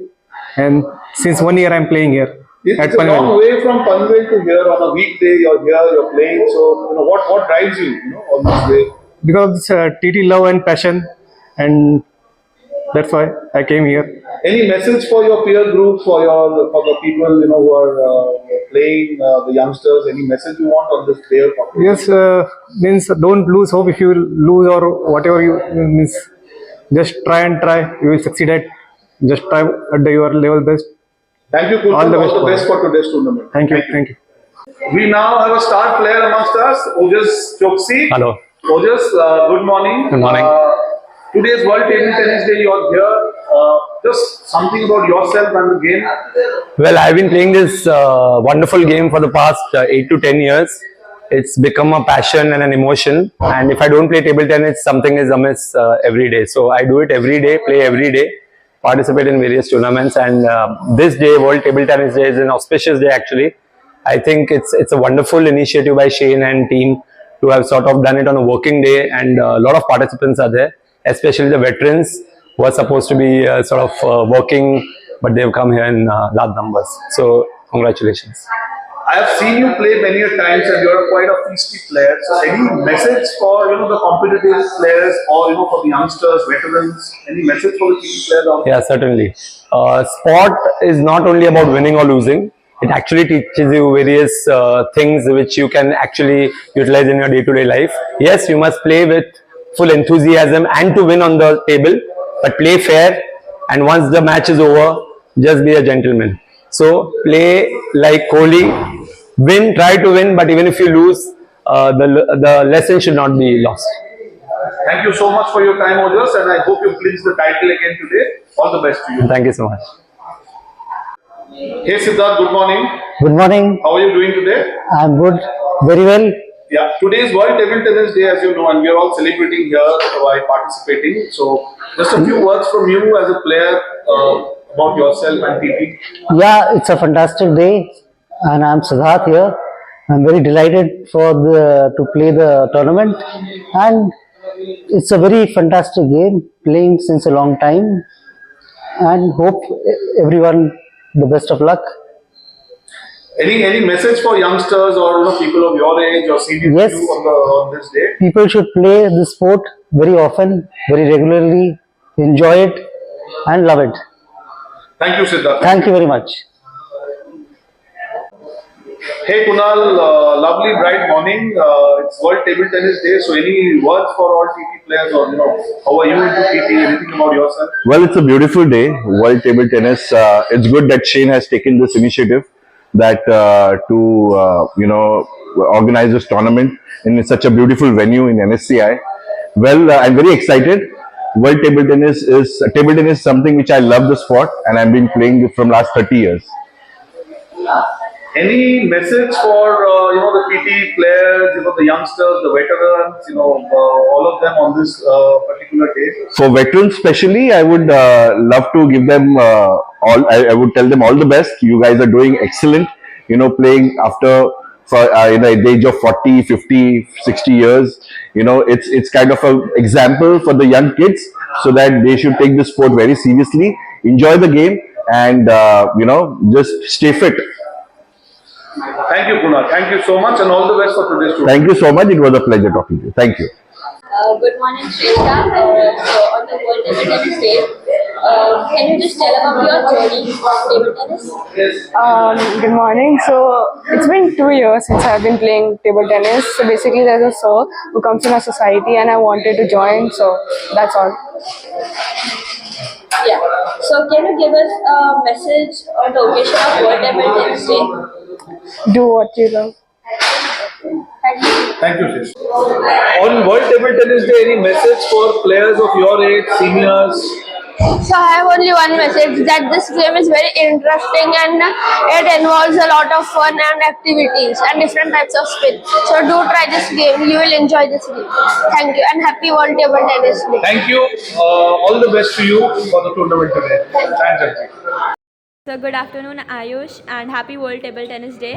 and since 1 year I'm playing here. It's a long way from Panvel to here. On a weekday, you're here, you're playing. So, what drives you, on this way? Because TT love and passion, and that's why I came here. Any message for your peer group, for the people, who are playing, the youngsters? Any message you want on this player? Yes, means don't lose hope. If you lose or whatever you means, just try and try. You will succeed at. Just try at your level best. Thank you, Kulkar. All the best for today's tournament. Thank you. We now have a star player amongst us, Ojas Choksi. Hello. Ojas, good morning. Good morning. Today's World Table Tennis Day, you are here. Just something about yourself and the game. Well, I've been playing this wonderful game for the past 8 to 10 years. It's become a passion and an emotion. And if I don't play table tennis, something is amiss every day. So I do it every day, play every day, participate in various tournaments. And this day, World Table Tennis Day, is an auspicious day actually. I think it's a wonderful initiative by Shane and team to have sort of done it on a working day, and a lot of participants are there, especially the veterans who are supposed to be working, but they've come here in large numbers. So congratulations. I have seen you play many a times, and you're quite a feisty player. So, any message for the competitive players, or for the youngsters, veterans? Any message for the team players out there? Yeah, certainly. Sport is not only about winning or losing. It actually teaches you various things which you can actually utilize in your day-to-day life. Yes, you must play with full enthusiasm and to win on the table, but play fair. And once the match is over, just be a gentleman. So play like Kohli, win, try to win, but even if you lose, the lesson should not be lost. Thank you so much for your time, Ojas, and I hope you clinch the title again today. All the best to you. Thank you so much. Hey Siddharth, good morning. Good morning. How are you doing today? I'm good. Very well. Yeah, today is World Table Tennis Day, as you know, and we are all celebrating here by participating. So, just a few words from you as a player about yourself and TT. Yeah, it's a fantastic day, and I'm Siddharth here. I'm very delighted to play the tournament, and it's a very fantastic game. Playing since a long time, and hope everyone the best of luck. Any message for youngsters or people of your age or senior Yes. you on this day? People should play this sport very often, very regularly, enjoy it, and love it. Thank you, Siddharth. Thank you very much. Hey Kunal, lovely bright morning. It's World Table Tennis Day. So, any words for all TT players, or how are you into TT? Anything about yourself? Well, it's a beautiful day, World Table Tennis. It's good that Shane has taken this initiative that to organize this tournament in such a beautiful venue in NSCI. Well, I'm very excited. World Table Tennis is something which I love the sport, and I've been playing it from last 30 years. Any message for the TT players, the youngsters, the veterans, all of them on this particular day? For veterans especially, I would love to give them I would tell them all the best. You guys are doing excellent, playing after the age of 40, 50, 60 years. It's kind of an example for the young kids, so that they should take the sport very seriously, enjoy the game, and just stay fit. Thank you, Kunal. Thank you so much, and all the best for today's tournament. Thank you so much. It was a pleasure talking to you. Thank you. Good morning, Shrestha. So on the World Table Tennis Day, can you just tell about your journey of table tennis? Good morning. So it's been 2 years since I've been playing table tennis. So basically there's a sir who comes in our society and I wanted to join, so that's all. Yeah. So can you give us a message on the occasion of World Table Tennis Day? Do what you love. Thank you. Thank you, Shish. On World Table Tennis Day, any message for players of your age, seniors? So I have only one message, that this game is very interesting and it involves a lot of fun and activities and different types of spin. So do try this game, you will enjoy this game. Thank you and happy World Table Tennis Day. Thank you. All the best to you for the tournament today. Thanks, Ajay. So good afternoon, Ayush, and happy World Table Tennis Day.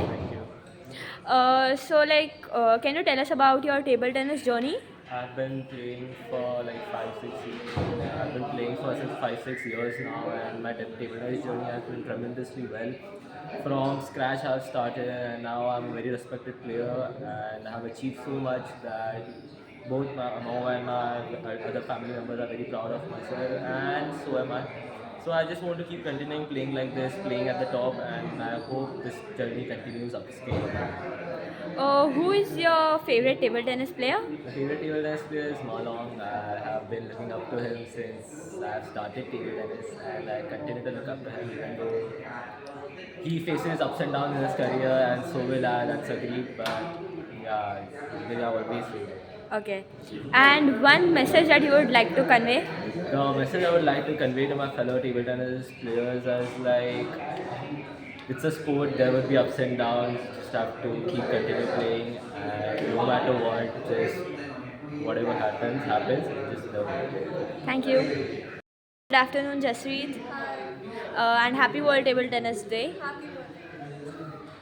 Can you tell us about your table tennis journey? I've been playing for like 5-6 years. I've been playing for since 5-6 years now, and my table tennis journey has been tremendously well. From scratch, I've started, and now I'm a very respected player, and I have achieved so much that both my mom and my other family members are very proud of myself, and so am I. So I just want to keep continuing playing like this, playing at the top, and I hope this journey continues upscale. Who is your favorite table tennis player? My favorite table tennis player is Malong. I have been looking up to him since I've started table tennis, and I continue to look up to him even though he faces ups and downs in his career, and so will I. That's agreed, but yeah, we are always favorite. Okay. And one message that you would like to convey? The message I would like to convey to my fellow table tennis players is like, it's a sport, there will be ups and downs, just have to keep continue playing, and no matter what, just whatever happens, just love it. Thank you. Good afternoon, Jaspreet. And happy World Table Tennis Day.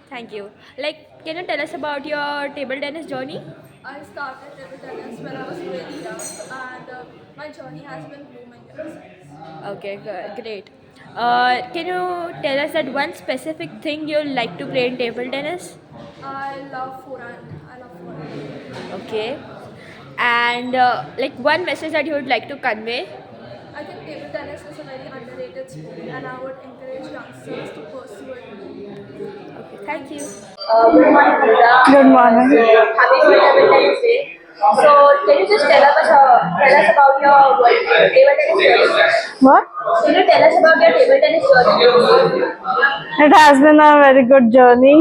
Thank you. Can you tell us about your table tennis journey? I started table tennis when I was very young, and my journey has been blooming ever since. Okay, good, great. Can you tell us that one specific thing you like to play in table tennis? I love forehand. Okay. And one message that you would like to convey? I think table tennis is a very underrated sport, and I would encourage youngsters to pursue it. Okay, thank you. Good morning, Pooja. Good morning. Happy World Table Tennis Day. So, can you just tell us about your table tennis journey? What? Can you tell us about your table tennis journey? It has been a very good journey.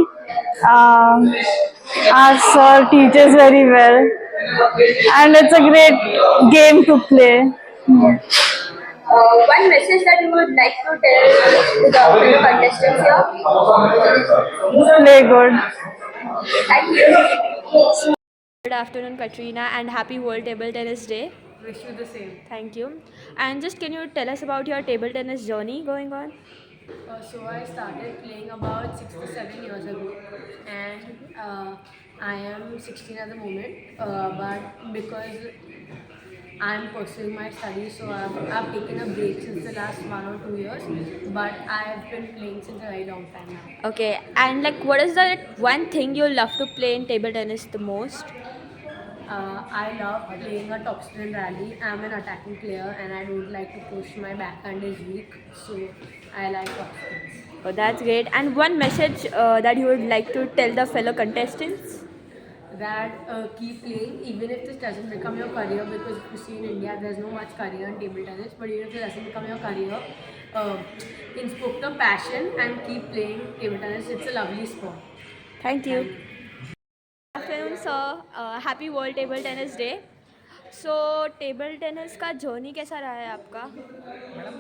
Our sir teaches very well, and it's a great game to play. One message that you would like to tell to the fellow contestants here? Play good. Thank you. Good afternoon, Katrina, and happy World Table Tennis Day. Wish you the same. Thank you. And just can you tell us about your table tennis journey going on? So I started playing about 6 to 7 years ago, and I am 16 at the moment, but because I'm pursuing my studies, so I've taken a break since the last 1 or 2 years, but I've been playing since a very long time now. Okay, and what is the one thing you love to play in table tennis the most? I love playing a topspin rally. I'm an attacking player, and I don't like to push. My backhand is weak, so I like topspins. Oh, that's great. And one message that you would like to tell the fellow contestants? That keep playing even if this doesn't become your career, because if you see in India there's no much career in table tennis, but even if it doesn't become your career, inspire the passion and keep playing table tennis. It's a lovely sport. Thank you. Good afternoon, sir. Happy World Table Tennis Day. So table tennis का journey कैसा रहा है आपका? Madam,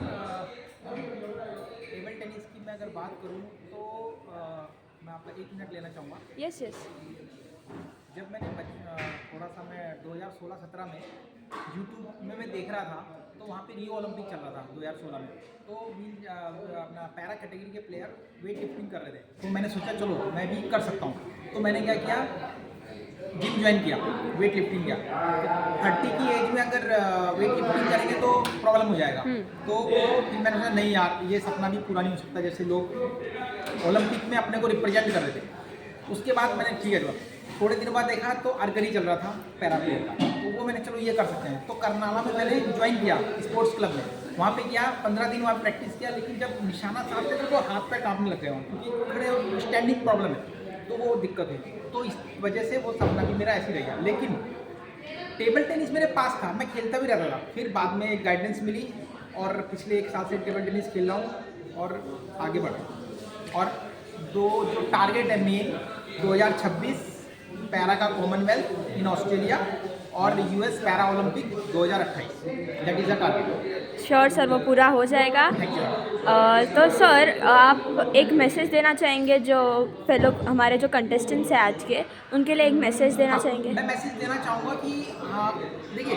table tennis की मैं अगर बात करूं तो मैं आपका 1 मिनट लेना चाहूँगा. Yes yes. जब मैंने थोड़ा सा मैं 2016-17 में यूट्यूब में मैं देख रहा था, तो वहाँ पे रियो ओलंपिक चल रहा था 2016 में. तो अपना पैरा कैटेगरी के प्लेयर वेट लिफ्टिंग कर रहे थे, तो मैंने सोचा चलो मैं भी कर सकता हूँ. तो मैंने क्या किया, जिम ज्वाइन किया, वेट लिफ्टिंग किया. 30 की एज में अगर वेट लिफ्टिंग करेंगे तो प्रॉब्लम हो जाएगा. तो फिर मैंने सोचा नहीं यार, ये सपना भी पूरा नहीं हो सकता जैसे लोग ओलंपिक में अपने को रिप्रेजेंट कर रहे थे. उसके बाद मैंने ठीक है, थोड़े दिन बाद देखा तो आर्चरी चल रहा था पैरा प्लेयर का, तो वो मैंने चलो ये कर सकते हैं. तो करनाला में मैंने ज्वाइन किया स्पोर्ट्स क्लब में. वहाँ पे किया 15 दिन वहाँ प्रैक्टिस किया, लेकिन जब निशाना साधते थे तो हाथ पैर कांपने लग गए वहाँ, क्योंकि खड़े स्टैंडिंग प्रॉब्लम है, तो वो दिक्कत है. तो इस वजह से वो सपना भी मेरा ऐसे ही रह गया. लेकिन टेबल टेनिस मेरे पास था, मैं खेलता भी रहता था. फिर बाद में गाइडेंस मिली और पिछले 1 साल से टेबल टेनिस खेल रहा हूँ और आगे बढ़ा. और जो टारगेट है मेन 2026 पैरा का कॉमनवेल्थ इन ऑस्ट्रेलिया और US para Olympic 2028, that is the target. Sure sir, वो पूरा हो जाएगा. तो सर, आप एक मैसेज देना चाहेंगे जो फेलो हमारे जो कंटेस्टेंट्स हैं आज के, उनके लिए एक मैसेज देना चाहेंगे? मैं मैसेज देना चाहूँगा कि देखिए,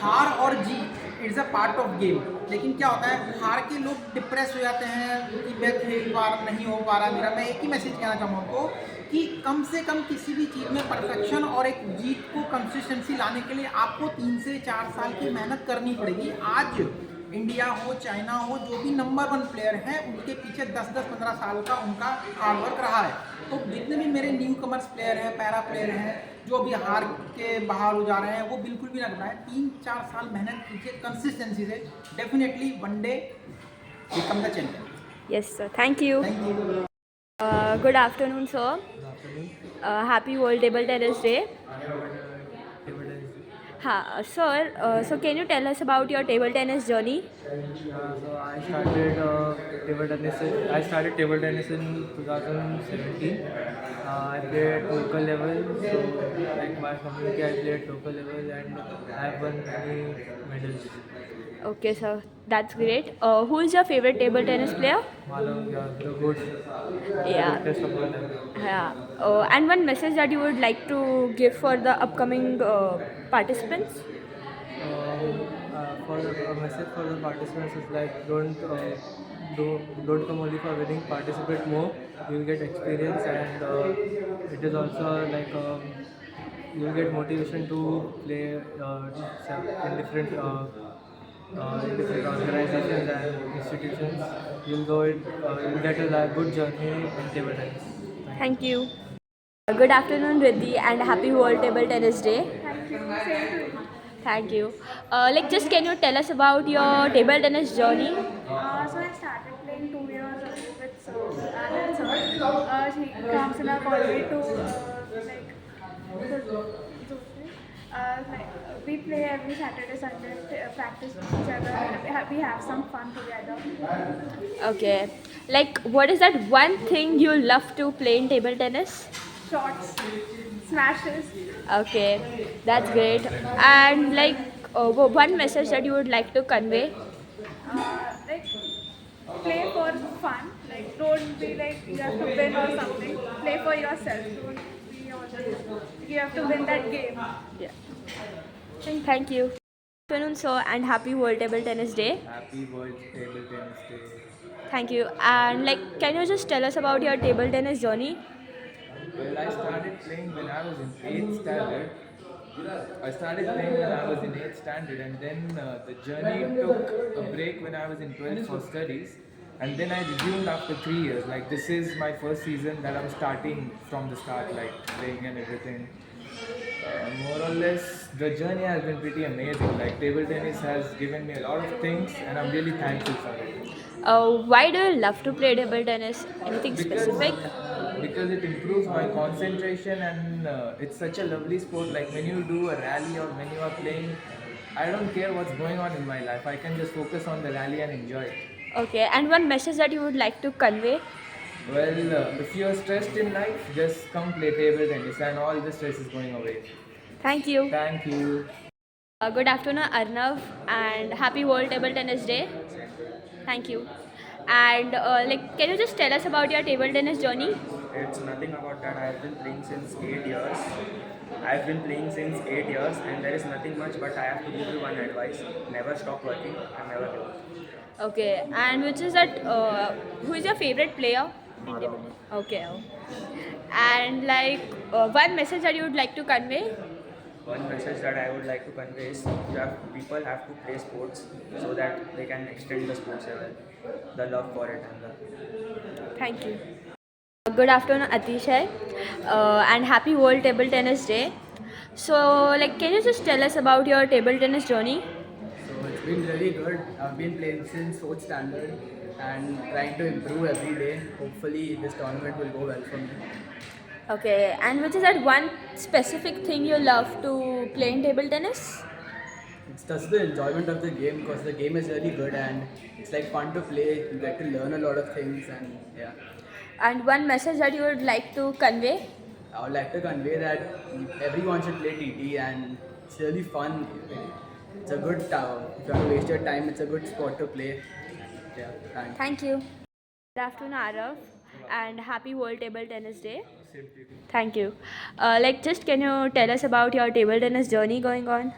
हार और जीत it's a part of game. लेकिन क्या होता है, हार के लोग डिप्रेस हो जाते हैं कि मैं खेल पा नहीं हो पा रहा मेरा। मैं एक ही मैसेज कहना चाहूँगा उनको कि कम से कम किसी भी चीज़ में परफेक्शन और एक जीत को कंसिस्टेंसी लाने के लिए आपको 3 से 4 साल की मेहनत करनी पड़ेगी। आज इंडिया हो, चाइना हो, जो भी नंबर 1 प्लेयर हैं उनके पीछे 10-15 साल का उनका हार्डवर्क रहा है। तो जितने भी मेरे न्यू कमर्स प्लेयर हैं, पैरा प्लेयर हैं, जो अभी हार के बाहर हो जा रहे हैं, वो बिल्कुल भी ना घबराएं। 3-4 साल मेहनत कीजिए कंसिस्टेंसी से, definitely one day become the champion. Yes, sir. Thank you. Good afternoon, sir. Happy World Table Tennis Day. Sir, so can you tell us about your table tennis journey? So I started table tennis. I started table tennis in 2017. I played local level. So like my community, I played local level and I have won many medals. Okay, sir. That's great. Who is your favorite table tennis player? Malav, yeah, the good. Yeah. Greatest of all time. Yeah. And one message that you would like to give for the upcoming participants? For a message for the participants is like don't come only for winning. Participate more. You'll get experience and it is also like you'll get motivation to play in different organizations and institutions. You'll get a good journey in table tennis. Thank you. Good afternoon, Riddhi, and happy World Table Tennis Day. Thank you. Same to you. Thank you. Just can you tell us about your table tennis journey? So I started playing 2 years ago with Anand sir. He comes in our college to we play every Saturday, Sunday, practice each other. We have some fun together. Okay. Like, what is that one thing you love to play in table tennis? Shots, smashes. Okay, that's great. And like, one message that you would like to convey? Like, play for fun. Like, don't be like you have to win or something. Play for yourself. Don't be always you have to win that game. Yeah. Thank you. Good afternoon, sir, and happy World Table Tennis Day. Happy World Table Tennis Day. Thank you. And like, can you just tell us about your table tennis journey? Well, I started playing when I was in 8th standard. And then the journey took a break when I was in 12th for studies. And then I resumed after 3 years. Like, this is my first season that I'm starting from the start, like playing and everything. More or less, the journey has been pretty amazing. Like, table tennis has given me a lot of things, and I'm really thankful for it. Why do you love to play table tennis? Anything specific? Because it improves my concentration, and it's such a lovely sport. Like, when you do a rally or when you are playing, I don't care what's going on in my life. I can just focus on the rally and enjoy it. Okay, and one message that you would like to convey? Well, if you're stressed in life, just come play table tennis and all the stress is going away. Thank you. Thank you. Good afternoon, Arnav, and happy World Table Tennis Day. Thank you. And like, can you just tell us about your table tennis journey? It's nothing about that. I've been playing since 8 years. And there is nothing much, but I have to give you one advice. Never stop working and never give up. Okay, and which is that, who is your favorite player in table tennis? Okay. And like, one message that you would like to convey? One message that I would like to convey is people have to play sports so that they can extend the sports level, the love for it Thank you. Good afternoon, Atishay, and happy World Table Tennis Day. So, like, can you just tell us about your table tennis journey? So it's been really good. I've been playing since 4th standard and trying to improve every day. Hopefully this tournament will go well for me. Okay, and which is that one specific thing you love to play in table tennis? It's just the enjoyment of the game because the game is really good and it's like fun to play. You get to learn a lot of things and yeah. And one message that you would like to convey? I would like to convey that everyone should play TT and it's really fun. It's a good, if you want to waste your time, it's a good sport to play. Yeah, thanks. Thank you. Good afternoon, Arav, and happy World Table Tennis Day. Thank you. Like, just can you tell us about your table tennis journey going on?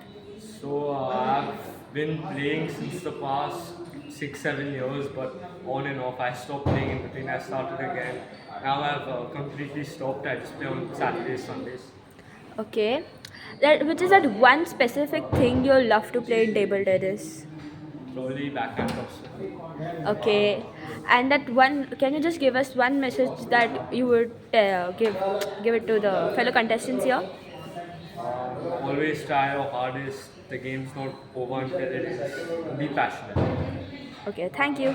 So I've been playing since the past 6-7 years, but on and off. I stopped playing in between. I started again. Now I've completely stopped. I just play on Saturdays, Sundays. Okay. Which is that one specific thing you love to play in table tennis? Probably backhand topspin. Okay. And that one, can you just give us one message that you would give it to the fellow contestants here? Always try your hardest. The game's not over until it is. Be passionate. Okay, thank you.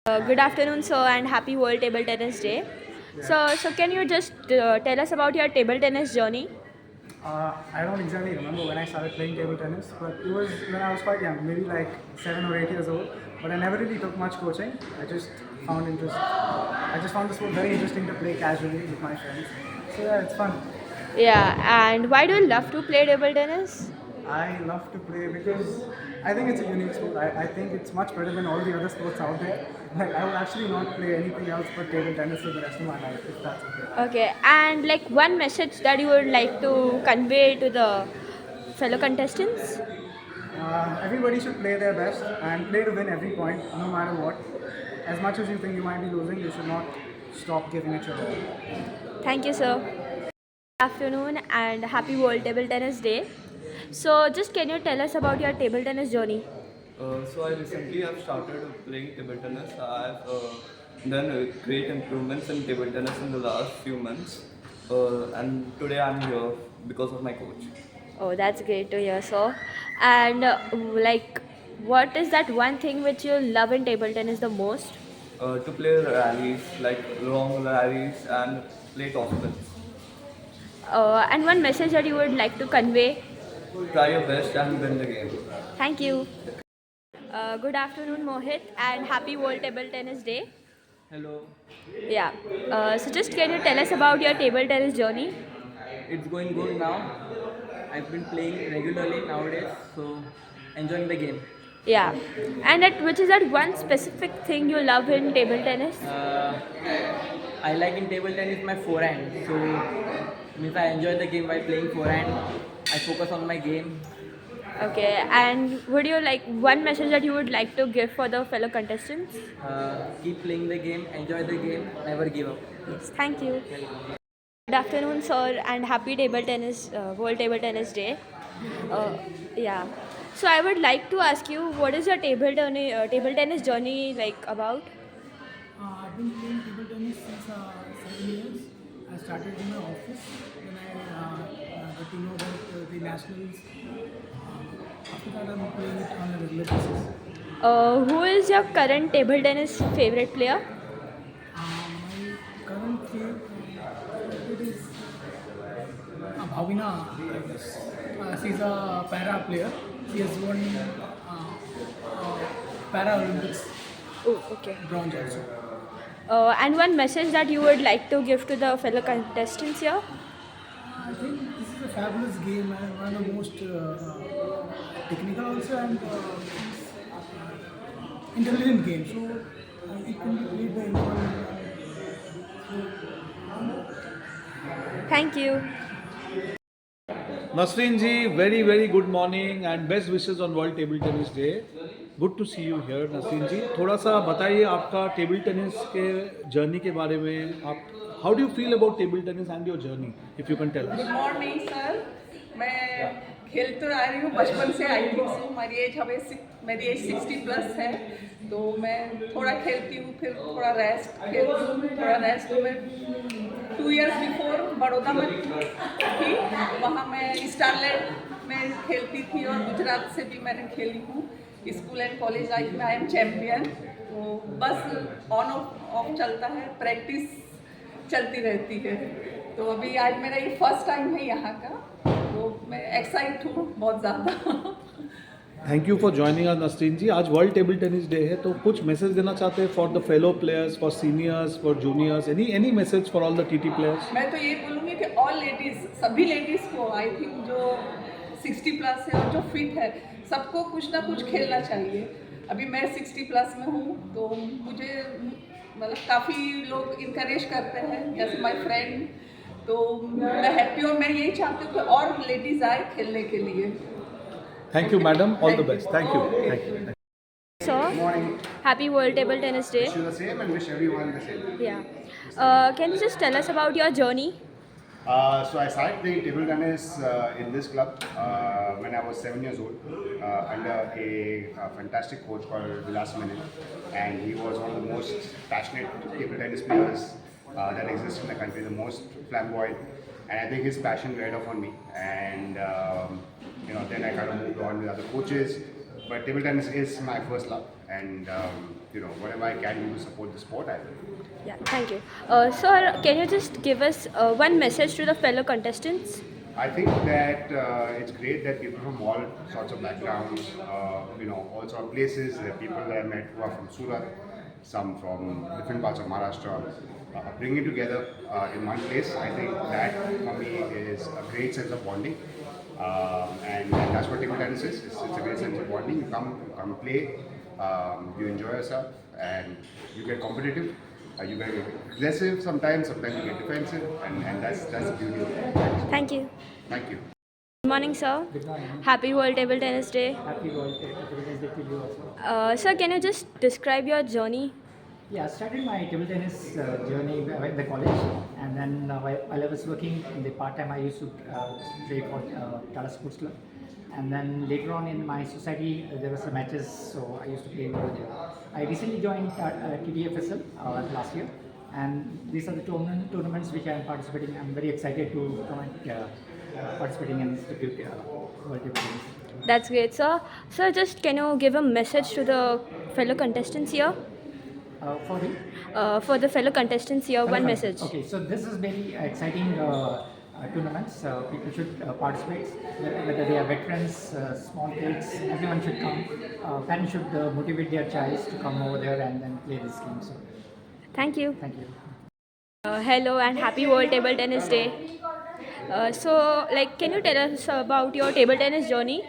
Good afternoon, sir, and happy World Table Tennis Day. So can you just tell us about your table tennis journey? I don't exactly remember when I started playing table tennis, but it was when I was quite young, maybe like 7 or 8 years old. But I never really took much coaching. I just found the sport very interesting to play casually with my friends. So yeah, it's fun. Yeah, and why do you love to play table tennis? I love to play because I think it's a unique sport. I think it's much better than all the other sports out there. Like I would actually not play anything else but table tennis for the rest of my life, if that's okay. Okay, and like one message that you would like to convey to the fellow contestants? Everybody should play their best and play to win every point, no matter what. As much as you think you might be losing, you should not stop giving it your all. Thank you, sir. Good afternoon and happy World Table Tennis Day. So just can you tell us about your table tennis journey? So I recently have started playing table tennis. I have done great improvements in table tennis in the last few months, and today I'm here because of my coach. Oh, that's great to hear, sir. And like, what is that one thing which you love in table tennis the most? To play rallies, like long rallies, and play top spins. And one message that you would like to convey? Try your best and win the game. Thank you. Good afternoon, Mohit, and happy World Table Tennis Day. Hello. Yeah. So just can you tell us about your table tennis journey? It's going good now. I've been playing regularly nowadays, so enjoying the game. Yeah. And which is that one specific thing you love in table tennis? I like in table tennis my forehand. So means I enjoy the game while playing forehand. I focus on my game. Okay. And would you like one message that you would like to give for the fellow contestants? Keep playing the game, enjoy the game, never give up. Yes. Thank you. Good afternoon, sir, and happy table tennis World Table Tennis Day. Yeah. So I would like to ask you, what is your table tennis journey like about? I've been playing table tennis since 7 years. I started in my office when I got to know about the nationals. After that, I'm playing it on a regular basis. Who is your current table tennis favorite player? My current favorite is Bhavina, I guess. She's a para player. She has won Paralympics Oh, okay. bronze also. And one message that you would like to give to the fellow contestants here? I think this is a fabulous game and one of the most technical also and intelligent game. So it can be played by anyone. Thank you. Nasreen ji, very very good morning and best wishes on World Table Tennis Day. Good to see you here, Nasreen जी. थोड़ा सा बताइए आपका table tennis के journey के बारे में. आप how do you feel about table tennis and your journey, if you can tell us. Good morning sir. मैं खेल तो आ रही हूँ बचपन से. आई थिंक सो मेरी एज 60 प्लस है, तो मैं थोड़ा खेलती हूँ, फिर थोड़ा रेस्ट खेलती हूँ, थोड़ा रेस्ट में 2 years बिफोर बड़ौदा में थी. वहाँ मैं स्टारलेट में खेलती थी और गुजरात से भी मैंने खेली हूँ. स्कूल एंड कॉलेज लाइफ में आई एम चैम्पियन. तो बस ऑन ऑफ चलता है, प्रैक्टिस चलती रहती है. तो अभी आज मेरा ये फर्स्ट टाइम है यहाँ का, तो मैं एक्साइट हूँ बहुत ज़्यादा. Thank you for joining us Nasreen ji. आज वर्ल्ड टेबल टेनिस डे है, तो कुछ मैसेज देना चाहते हैं for the fellow players, for seniors, for juniors, any message for all the TT players. मैं तो ये बोलूँगी कि ऑल लेडीज़, सभी लेडीज़ को, आई थिंक जो 60 प्लस है और जो फिट है, सबको कुछ ना कुछ खेलना चाहिए. अभी मैं 60 प्लस में हूँ, तो मुझे मतलब काफ़ी लोग इनकरेज करते हैं, जैसे माय फ्रेंड. तो मैं हैप्पी और मैं यही चाहती हूँ कि और लेडीज़ आए खेलने के लिए. Thank you, madam. All the best. Thank you. Thank you. Sir, Morning. happy World Table Tennis Day. Wish you the same and wish everyone the same. Yeah. Can you just tell us about your journey? So I started playing table tennis in this club when I was 7 years old under a fantastic coach called Vilas Menon, and he was one of the most passionate table tennis players that exists in the country, the most flamboyant, and I think his passion read off on me, and then I kind of moved on with other coaches, but table tennis is my first love, and whatever I can do to support the sport, I will. Yeah, thank you. Sir, can you just give us one message to the fellow contestants? I think that it's great that people from all sorts of backgrounds, all sorts of places, there are people that I met who are from Surat, some from different parts of Maharashtra, bringing together in one place. I think that for me is a great sense of bonding, and that's what table tennis is. It's a great sense of bonding. You come play, you enjoy yourself, and you get competitive. You get aggressive sometimes you get defensive, and that's the beauty of it. Thank you. Thank you. Good morning, sir. Good morning. Happy World Table Tennis Day. Happy World Table Tennis Day to you also. Sir, can you just describe your journey? Yeah, I started my table tennis journey in the college, and then while I was working in the part-time, I used to play for Tata Sports Club. And then later on in my society, there were some matches, so I used to play over there. I recently joined TTFSL last year, and these are the tournaments which I am participating. I'm very excited to come and participating in this World Table Tennis. That's great, sir. Sir, just can you give a message to the fellow contestants here? For the fellow contestants here, one message. Okay, so this is very exciting tournaments. People should participate, whether they are veterans, small kids, everyone should come. Parents should motivate their child to come over there and then play this game. So, thank you. Thank you. Hello and happy World Table Tennis Day. Can you tell us about your table tennis journey?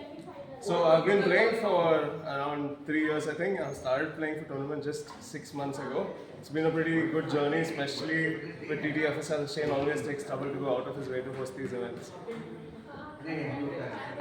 So I've been playing for around 3 years, I think. I started playing for tournament just 6 months ago. It's been a pretty good journey, especially with TTFSL. Shane always takes trouble to go out of his way to host these events.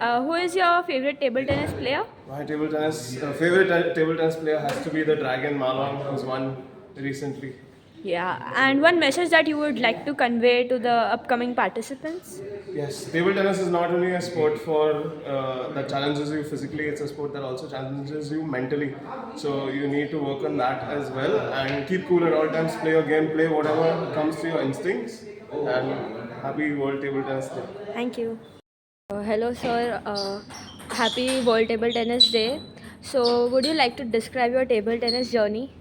Who is your favorite table tennis player? My favorite table tennis player has to be the Dragon Malong, who's won recently. Yeah, and one message that you would like to convey to the upcoming participants? Yes, table tennis is not only a sport that challenges you physically, it's a sport that also challenges you mentally. So you need to work on that as well and keep cool at all times, play your game, play whatever comes to your instincts, and happy World Table Tennis Day. Thank you. Hello sir, happy World Table Tennis Day. So would you like to describe your table tennis journey?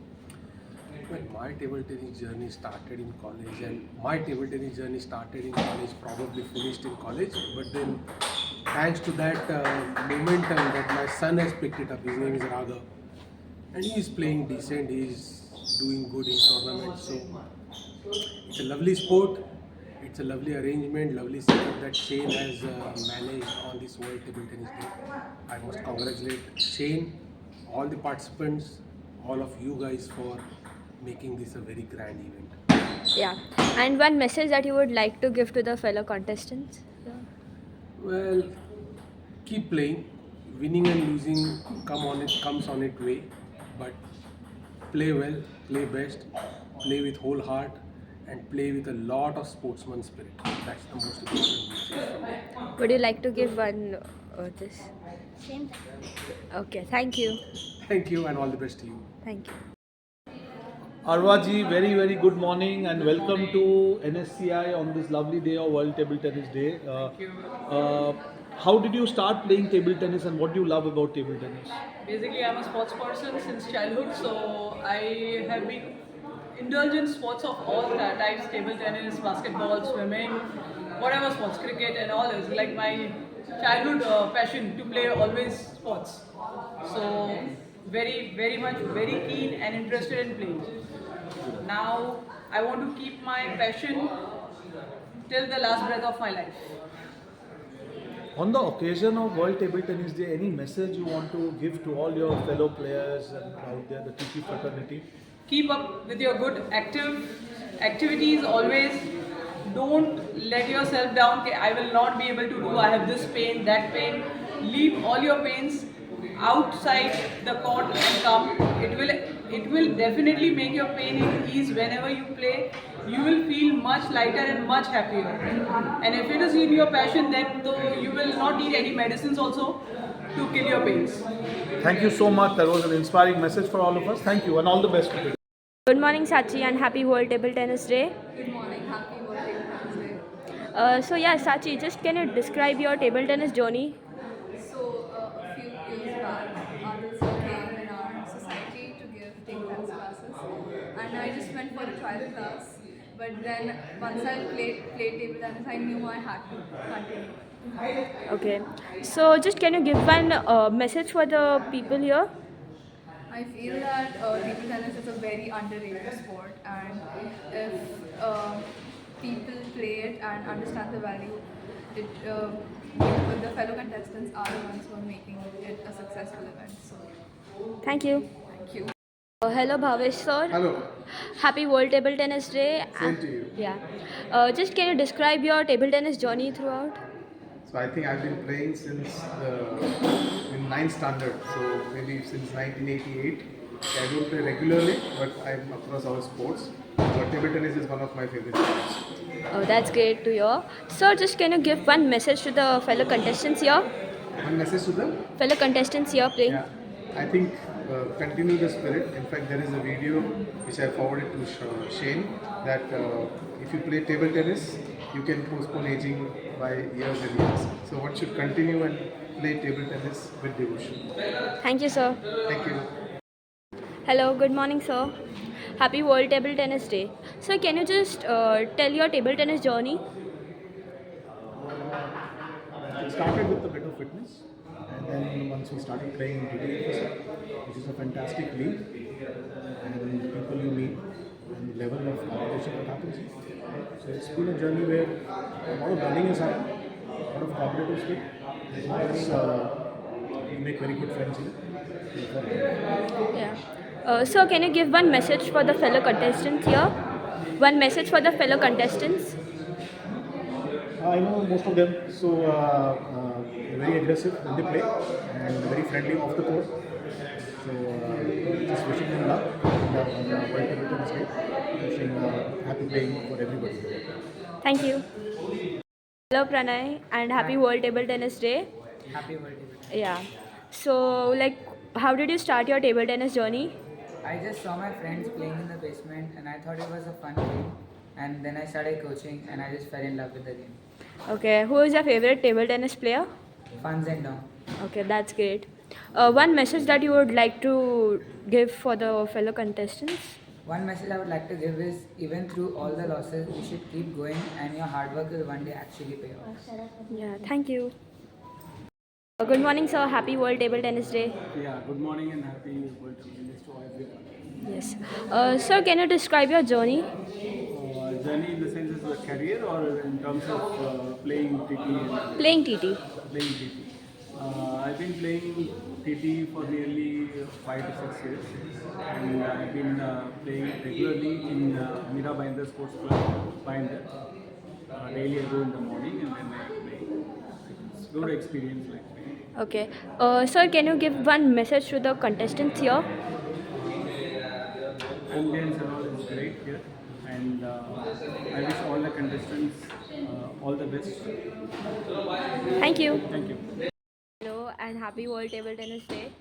Well, my table tennis journey started in college, and my table tennis journey started in college, probably finished in college, but then thanks to that momentum that my son has picked it up. His name is Raghav, and he is playing decent, he is doing good in tournaments, so it's a lovely sport, it's a lovely arrangement, lovely setup that Shane has managed on this World Table Tennis Day. I must congratulate Shane, all the participants, all of you guys for making this a very grand event. Yeah, and one message that you would like to give to the fellow contestants? Well, keep playing. Winning and losing comes on its way, but play well, play best, play with whole heart, and play with a lot of sportsman spirit. That's the most important message. Would you like to give one this? Same. Okay, thank you. Thank you, and all the best to you. Thank you. Arwaji, very, very good morning and welcome to NSCI on this lovely day of World Table Tennis Day. How did you start playing table tennis and what do you love about table tennis? Basically, I'm a sports person since childhood, so I have been indulged in sports of all types, table tennis, basketball, swimming, whatever sports, cricket and all is like my childhood passion to play always sports. So very, very much, very keen and interested in playing. Now I want to keep my passion till the last breath of my life. On the occasion of World Table Tennis Day, any message you want to give to all your fellow players and out there, the TT fraternity? Keep up with your good activities always. Don't let yourself down. Okay, I will not be able to do, I have this pain, that pain. leave all your pains outside the court and come. It will definitely make your pain ease whenever you play. You will feel much lighter and much happier. And if it is in your passion, then you will not need any medicines also to kill your pains. Thank you so much. That was an inspiring message for all of us. Thank you and all the best. Good morning, Sachi, and happy World Table Tennis Day. Good morning, happy World Table Tennis Day. So yeah, Sachi, just can you describe your table tennis journey? So, a few years back, adults came in our society to give table tennis classes, and I just went for a trial class. But then, once I played table tennis, I knew I had to continue. Okay. So just can you give one message for the people here? I feel that table tennis is a very underrated sport, and if people play it and understand the value, the fellow contestants are the ones who are making it a successful event. So, Thank you. thank you. Hello, Bhavesh sir. Hello. Happy World Table Tennis Day. Same to you. Yeah. Just can you describe your table tennis journey throughout? So I think I've been playing since in 9th standard, so maybe since 1988. I don't play regularly, but I'm across all sports. But table tennis is one of my favorite sports. Oh, that's great to hear. Sir, just can you give one message to the fellow contestants here? One message to them? Fellow contestants here playing. Yeah, I think continue the spirit. In fact, there is a video which I forwarded to Shane that if you play table tennis, you can postpone aging by years and years. So one should continue and play table tennis with devotion. Thank you, sir. Thank you. Hello, good morning, sir. Happy World Table Tennis Day. So, can you just tell your table tennis journey? It started with a bit of fitness, and then once we started playing DTFS, which is a fantastic league, and the people you meet, and the level of competition that happens. So it's been a journey where a lot of learning has happened, a lot of competitive skill, as well as we make very good friends here. Yeah. So, can you give one message for the fellow contestants here? One message for the fellow contestants? I know most of them, so they're very aggressive when they play and very friendly off the court. So just wishing them luck on the World Table Tennis Day. Wishing happy playing for everybody. Thank you. Hello, Pranay, and happy World Table Tennis Day. Happy World Table Tennis. Yeah. So, how did you start your table tennis journey? I just saw my friends playing in the basement and I thought it was a fun game. And then I started coaching and I just fell in love with the game. Okay. Who is your favorite table tennis player? Fun Zendong. Okay, that's great. One message that you would like to give for the fellow contestants? One message I would like to give is, even through all the losses, you should keep going and your hard work will one day actually pay off. Yeah, thank you. Good morning, sir. Happy World Table Tennis Day. Yeah, good morning and happy World Table Tennis to everyone. Yes. Sir, can you describe your journey? Journey in the sense of a career or in terms of playing TT? Playing TT. Playing TT. I've been playing TT for nearly 5 to 6 years, and I've been playing regularly in Mira Bhainder Sports Club, Bhainder. Daily I go in the morning and then I play. It's a good experience like playing. Okay. Sir, can you give one message to the contestants here? Ambience and all is great here, and I wish all the contestants all the best. Thank you. Thank you. Hello and happy World Table Tennis Day.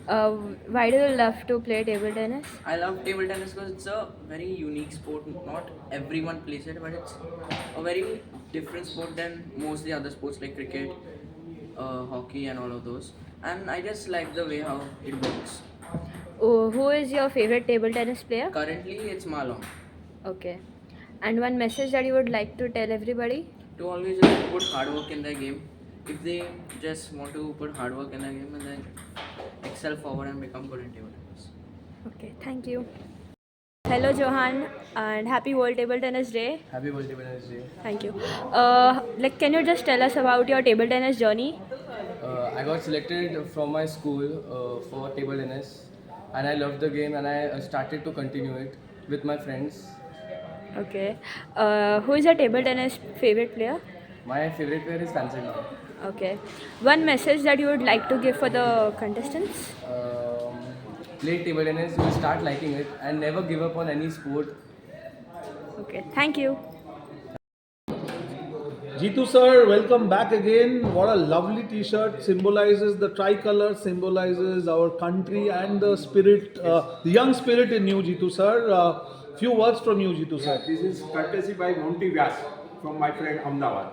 Why do you love to play table tennis? I love table tennis because it's a very unique sport. Not everyone plays it, but it's a very different sport than most of the other sports like cricket, hockey and all of those. And I just like the way how it works. Oh, who is your favorite table tennis player? Currently, it's Malong. Okay. And one message that you would like to tell everybody? To always just put hard work in their game. If they just want to put hard work in their game and then excel forward and become good in table tennis. Okay, thank you. Hello, Johan, and happy World Table Tennis Day. Happy World Table Tennis Day. Thank you. Can you just tell us about your table tennis journey? I got selected from my school for table tennis, and I loved the game, and I started to continue it with my friends. Okay. Who is your table tennis favorite player? My favorite player is Fan Zhendong. Okay. One message that you would like to give for the contestants? Play table tennis, you will start liking it, and never give up on any sport. Okay. Thank you. Jitu sir, welcome back again. What a lovely t-shirt, symbolizes the tricolor, symbolizes our country and the spirit, the young spirit in you, Jitu sir. Few words from you, Jitu sir. This is courtesy by Monty Vyas from my friend Ahmedabad.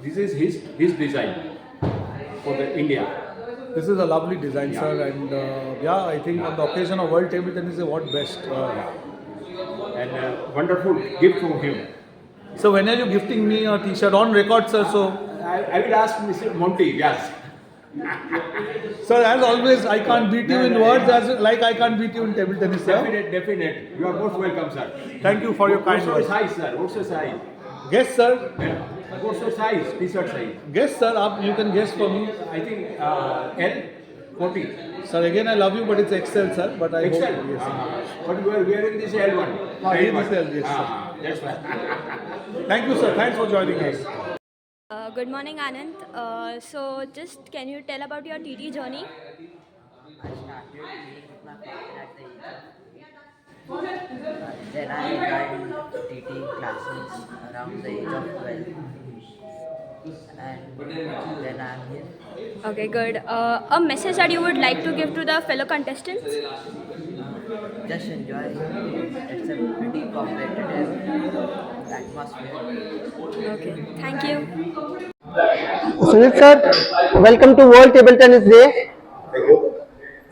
This is his design for the India. This is a lovely design, sir, and I think on the occasion of World Table Tennis, what best? And wonderful gift from him. So when are you gifting me a t-shirt on record, sir? So I will ask Mr. Monty, yes. Sir, as always, I can't beat you in words, as like I can't beat you in table tennis, sir. Definite. You are most welcome, sir. Thank you for your kind words. words. What's your size, sir? What's your size? Guess, sir. What's your size? T-shirt size? Guess, sir. You can guess for me. I think L 40. Sir, again, I love you, but it's XL, sir. But I XL? hope, yes. But you are wearing this L1. This L, yes, sir. That's right. Thank you, sir. Thanks for joining us. Good morning, Anand. So, just can you tell about your TT journey? I started playing with my father at the age of then I joined TT classes around the age of 12 and then I am here. Okay, good. A message that you would like to give to the fellow contestants? Just enjoy. It's a pretty competitive atmosphere. Okay, thank you. Sunil sir, welcome to world table tennis day.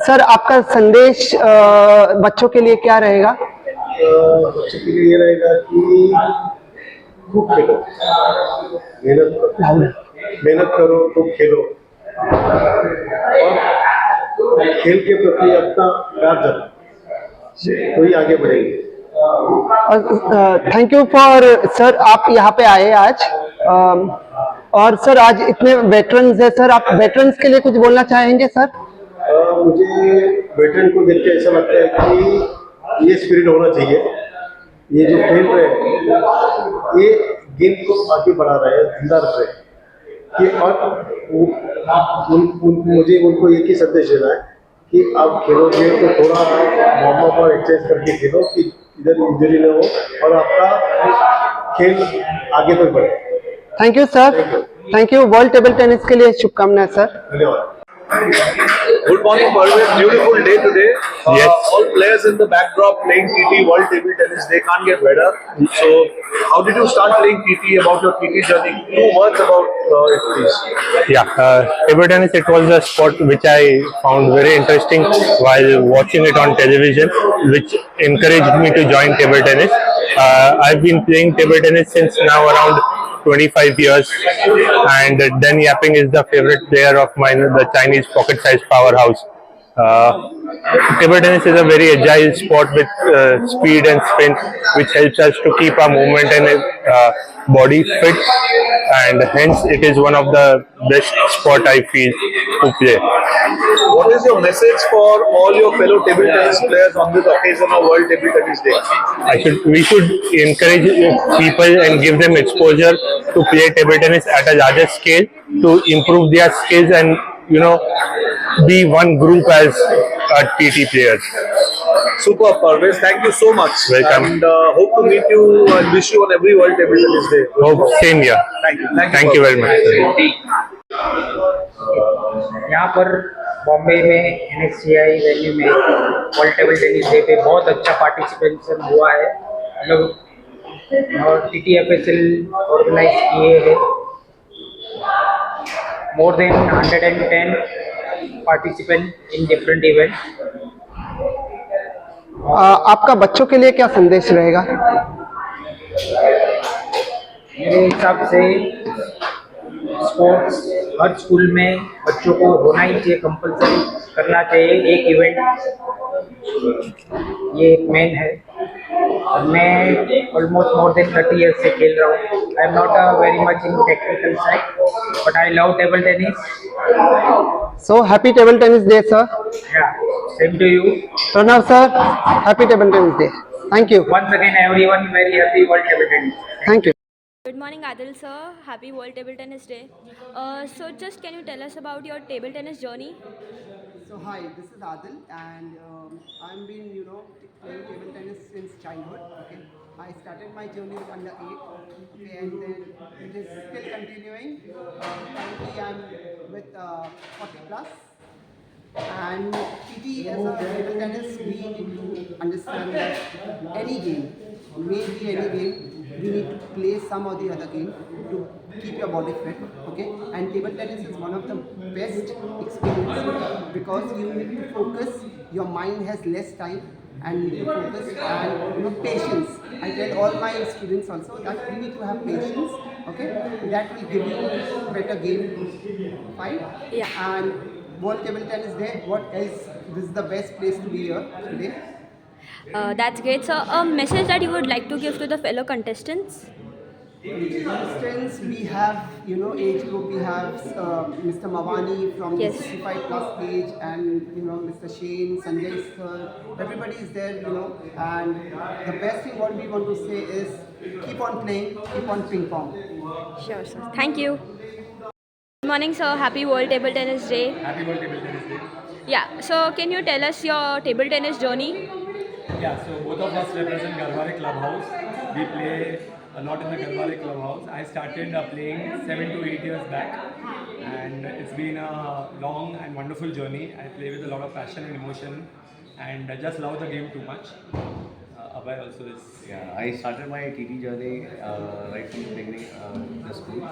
Sir, आपका संदेश बच्चों के लिए क्या रहेगा? बच्चों के लिए ये रहेगा कि खूब खेलो, मेहनत करो, खूब खेलो और खेल के प्रति अपना प्यार जताओ, तो ही आगे बढ़ेंगे। थैंक यू फॉर सर, आप यहाँ पे आए आज। और सर, आज इतने वेटरन्स हैं सर, आप वेटरन्स के लिए कुछ बोलना चाहेंगे सर? मुझे वेटरन को देख के ऐसा लगता है कि ये स्पिरिट होना चाहिए। ये जो खेल रहे हैं ये गेम को आगे बढ़ा रहे हैं, जिंदा रख रहे हैं कि और मुझे उनको एक ही संदेश देना है कि आप खेलोगे तो थोड़ा वार्म अप और एक्सरसाइज करके खेलो कि इधर इंजरी न हो और आपका खेल आगे तक बढ़े। Thank you sir, thank you. World table tennis के लिए शुभकामनाएं सर। धन्यवाद। Good morning, Parvez. Beautiful day today. All players in the backdrop playing TT World Table Tennis. They can't get better. So, how did you start playing TT? About your TT journey? 2 words about it, please. Yeah, table tennis. It was a sport which I found very interesting while watching it on television, which encouraged me to join table tennis. I've been playing table tennis since now around 25 years, and Deng Yaping is the favorite player of mine, the Chinese pocket-sized powerhouse. Table tennis is a very agile sport with speed and spin, which helps us to keep our movement and body fit, and hence it is one of the best sport I feel to play. What is your message for all your fellow table tennis players on this occasion of World Table Tennis Day? We should encourage people and give them exposure to play table tennis at a larger scale to improve their skills and, you know, be one group as TT players. Super, Parvez. Thank you so much. Welcome. And hope to meet you and wish you on every World Table Tennis Day. Hope same here. Thank you. Thank you very much. यहाँ पर बॉम्बे में NSCI venue में world table tennis day पे बहुत अच्छा participation हुआ है। और TTFSL ऑर्गेनाइज किए हैं। More than 110 participant in different event. आपका बच्चों के लिए क्या संदेश रहेगा? मेरे हिसाब से स्पोर्ट्स हर स्कूल में बच्चों को होना ही चाहिए, कंपलसरी करना चाहिए एक इवेंट, ये एक मेन है। मैं ऑलमोस्ट मोर देन 30 इयर्स से खेल रहा हूँ। I am not very much in technical side but I love table tennis. So happy table tennis day, sir. Yeah, same to you. Pranav sir, happy table tennis day. Thank you. Once again, everyone very happy World Table Tennis. Thank you. Good morning, Adil sir. Happy World Table Tennis Day. So just can you tell us about your table tennis journey? So hi, this is Adil, and I've been playing table tennis since childhood. Okay, I started my journey with under 8. Okay, and then it is still continuing. Currently, I'm with 40 plus. And TT as a table tennis, we need to understand that any game, maybe any game, we need to play some or the other game to keep your body fit, okay? And table tennis is one of the best experiences because you need to focus, your mind has less time and you need to focus and patience. I tell all my students also that we need to have patience, okay? That will give you better game fight. Yeah. And World Table Tennis Day, what else? This is the best place to be here today. That's great. So a message that you would like to give to the fellow contestants? Contestants, we have, age group, we have Mr. Mawani from the 65 plus age and, Mr. Shane, Sanjay sir, everybody is there, and the best thing what we want to say is keep on playing, keep on ping pong. Sure, sir. Thank you. Good morning, sir. Happy World Table Tennis Day. Happy World Table Tennis Day. Yeah, so can you tell us your table tennis journey? Yeah, so both of us represent Garhwale Clubhouse. We play a lot in the Garhwale Clubhouse. I started playing 7 to 8 years back, and it's been a long and wonderful journey. I play with a lot of passion and emotion, and I just love the game too much. Abhay also is. Yeah, I started my TT journey right from the beginning of the school.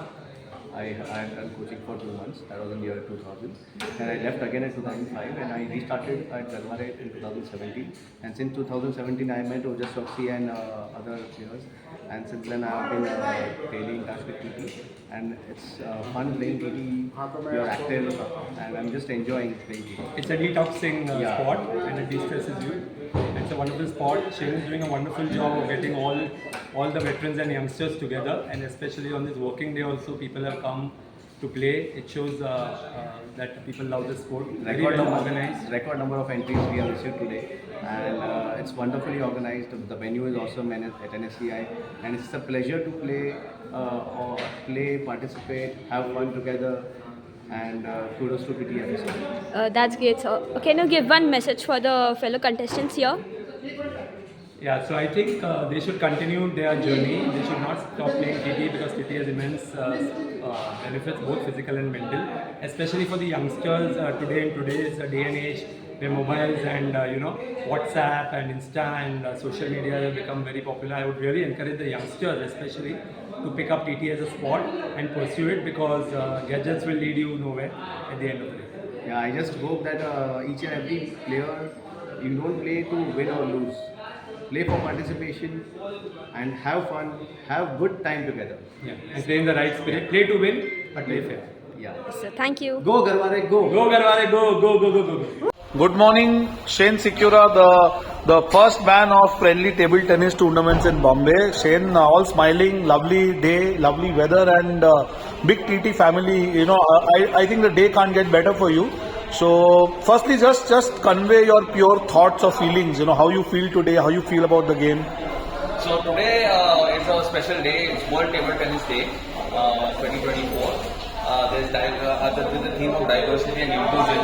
I had done coaching for 2 months, that was in the year 2000, and I left again in 2005 and I restarted at Garhwale in 2017, and since 2017 I met Ojas Choksi and other players, and since then I have been daily in touch with TT, and it's fun playing TT, you're active, and I'm just enjoying playing TT. It's a detoxing sport and it de-stresses you. It's a wonderful sport. Shane is doing a wonderful job of getting all the veterans and youngsters together, and especially on this working day also people have come to play. It shows that people love the sport. Very well organized. Record number of entries we have received today, and it's wonderfully organized. The venue is awesome at NSCI, and it's a pleasure to play, participate, have fun together. And kudos to TT. That's great. So can you give one message for the fellow contestants here? Yeah, so I think they should continue their journey. They should not stop playing TT because TT has immense benefits, both physical and mental, especially for the youngsters today in today's day and age where mobiles and WhatsApp and Insta and social media have become very popular. I would really encourage the youngsters especially to pick up TT as a sport and pursue it because gadgets will lead you nowhere at the end of the day. Yeah, I just hope that each and every player, you don't play to win or lose. Play for participation and have fun, have good time together. Yeah, and play in the right spirit. Play to win, but play fair. Yeah. So thank you. Go Garhwale, go. Go Garhwale, go, go, go, go, go. Good morning, Shane Sikura, the first man of friendly table tennis tournaments in Bombay. Shane, all smiling, lovely day, lovely weather, and big TT family. I think the day can't get better for you. So, firstly, just convey your pure thoughts or feelings. How you feel today, how you feel about the game. So today is a special day. It's World Table Tennis Day, 2024. There's the theme of diversity and inclusion.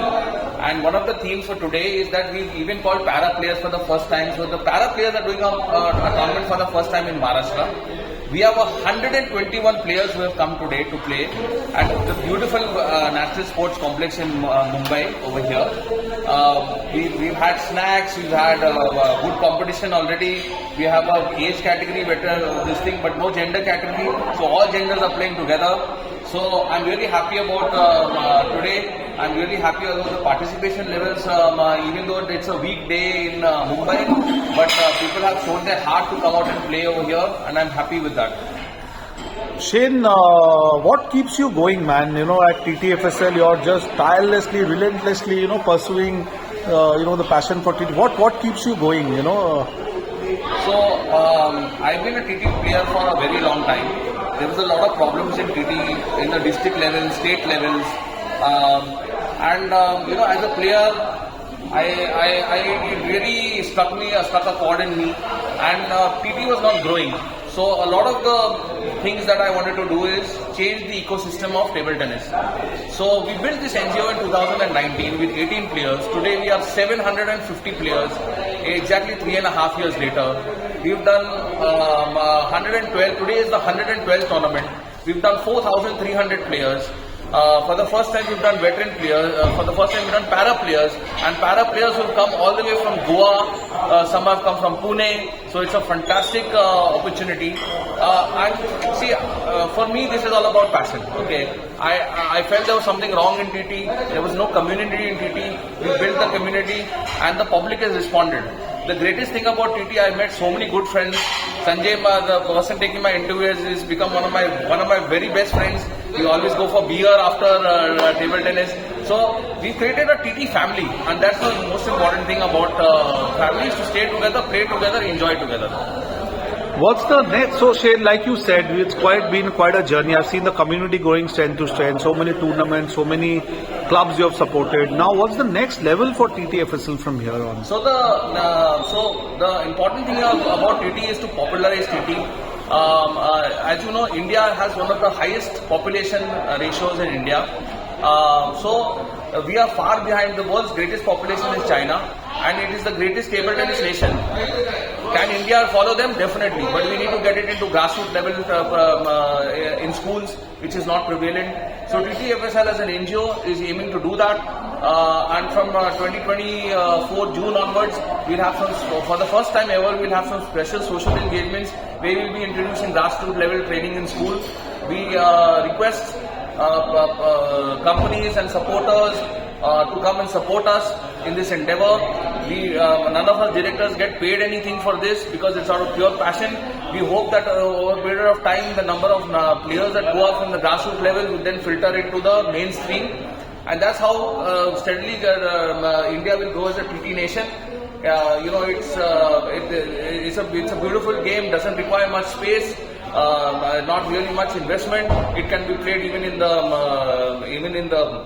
And one of the themes for today is that we've even called para players for the first time. So the para players are doing a tournament for the first time in Maharashtra. We have 121 players who have come today to play at the beautiful National Sports Complex in Mumbai over here. We've had snacks, we've had good competition already. We have a age category better this thing, but no gender category. So all genders are playing together. So I'm really happy about today. I'm really happy about the participation levels, even though it's a weekday in Mumbai, but people have shown their heart to come out and play over here, and I'm happy with that. Shane, what keeps you going, man? At TTFSL, you're just tirelessly, relentlessly, pursuing, the passion for TT. What keeps you going, So, I've been a TT player for a very long time. There was a lot of problems in TT, in the district level, state levels. As a player, it really struck a chord in me, and TT was not growing. So a lot of the things that I wanted to do is change the ecosystem of table tennis. So we built this NGO in 2019 with 18 players. Today we are 750 players, exactly 3.5 years later. We've done 112, today is the 112th tournament. We've done 4,300 players. For the first time we've done veteran players, for the first time we've done para players, and para players will come all the way from Goa, some have come from Pune, so it's a fantastic opportunity. And see, for me this is all about passion, okay. I felt there was something wrong in TT, there was no community in TT, we built the community and the public has responded. The greatest thing about TT, I met so many good friends. Sanjay, the person taking my interview, has become one of my very best friends. We always go for beer after table tennis. So we created a TT family, and that's the most important thing about families, to stay together, play together, enjoy together. What's the next? So Shane, like you said, it's been quite a journey. I've seen the community growing strength to strength, so many tournaments, so many clubs you have supported. Now what's the next level for TTFSL from here on? So the important thing about TT is to popularize TT. As you know, India has one of the highest population ratios in India. So we are far behind. The world's greatest population is China, and it is the greatest table tennis nation. Can India follow them? Definitely, but we need to get it into grassroots level in schools, which is not prevalent. So TTFSL as an NGO is aiming to do that, and from 2024 June onwards, we'll have for the first time ever, we'll have some special social engagements where we'll be introducing grassroots level training in schools. We request companies and supporters to come and support us in this endeavor. None of our directors get paid anything for this because it's out of pure passion. We hope that over a period of time, the number of players that go up from the grassroots level will then filter into the mainstream, and that's how steadily India will grow as a TT nation. It's a beautiful game, doesn't require much space. Not really much investment. It can be played even in the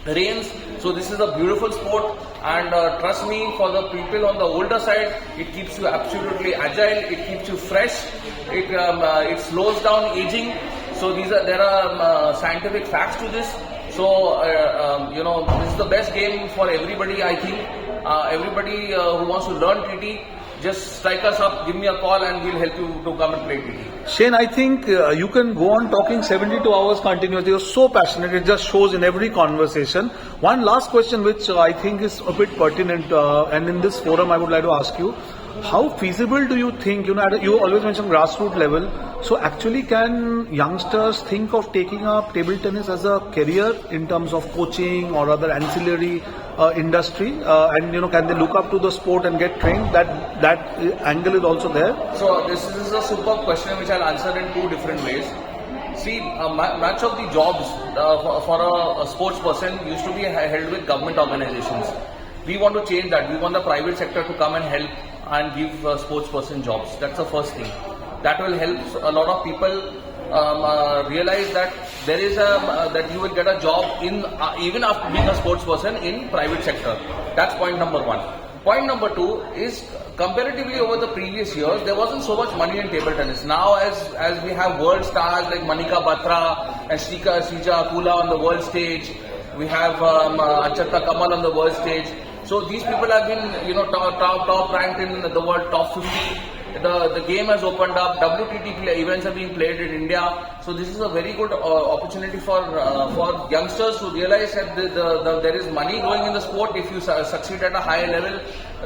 rains. So this is a beautiful sport, and trust me, for the people on the older side, it keeps you absolutely agile. It keeps you fresh. It slows down aging. So there are scientific facts to this. So this is the best game for everybody. I think everybody who wants to learn TT, just strike us up, give me a call, and we'll help you to come and play TT. Shane, I think you can go on talking 72 hours continuously. You're so passionate, it just shows in every conversation. One last question which I think is a bit pertinent, and in this forum I would like to ask you, how feasible do you think, you always mention grassroots level, so actually can youngsters think of taking up table tennis as a career in terms of coaching or other ancillary industry, and can they look up to the sport and get trained? That angle is also there. So this is a superb question which I'll answer in two different ways. See, much of the jobs for a sports person used to be held with government organizations. We want to change that. We want the private sector to come and help and give sports person jobs. That's the first thing. That will help a lot of people realize that there is that you will get a job in even after being a sports person in private sector. That's point number one. Point number two is, comparatively over the previous years, there wasn't so much money in table tennis. Now as we have world stars like Manika Batra and Srija Akula on the world stage, we have Anchata Kamal on the world stage. So these people have been, top ranked in the world, top 50. The game has opened up. WTT events are being played in India. So this is a very good opportunity for youngsters to realize that there is money going in the sport if you succeed at a higher level.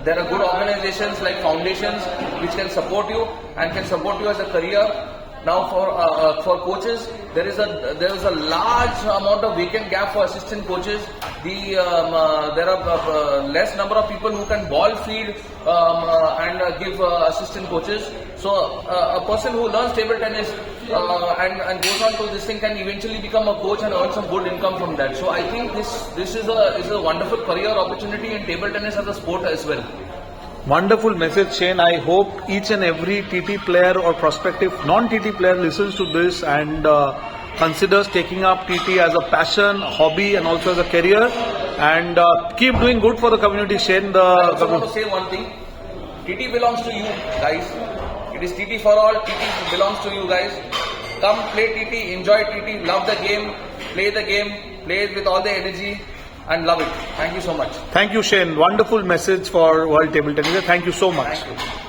There are good organizations like foundations which can support you and can support you as a career. Now for coaches, there is a large amount of vacant gap for assistant coaches. There are less number of people who can ball feed and give assistant coaches. So a person who learns table tennis and goes on to this thing can eventually become a coach and earn some good income from that. So I think this is a wonderful career opportunity in table tennis as a sport as well. Wonderful message, Shane. I hope each and every TT player or prospective non-TT player listens to this and considers taking up TT as a passion, hobby, and also as a career. And keep doing good for the community, Shane. I also want to say one thing. TT belongs to you guys. It is TT for all. TT belongs to you guys. come play TT, enjoy TT, love the game, play it with all the energy and love it. Thank you so much. Thank you, Shane. Wonderful message for World Table Tennis. Thank you so much. Thank you.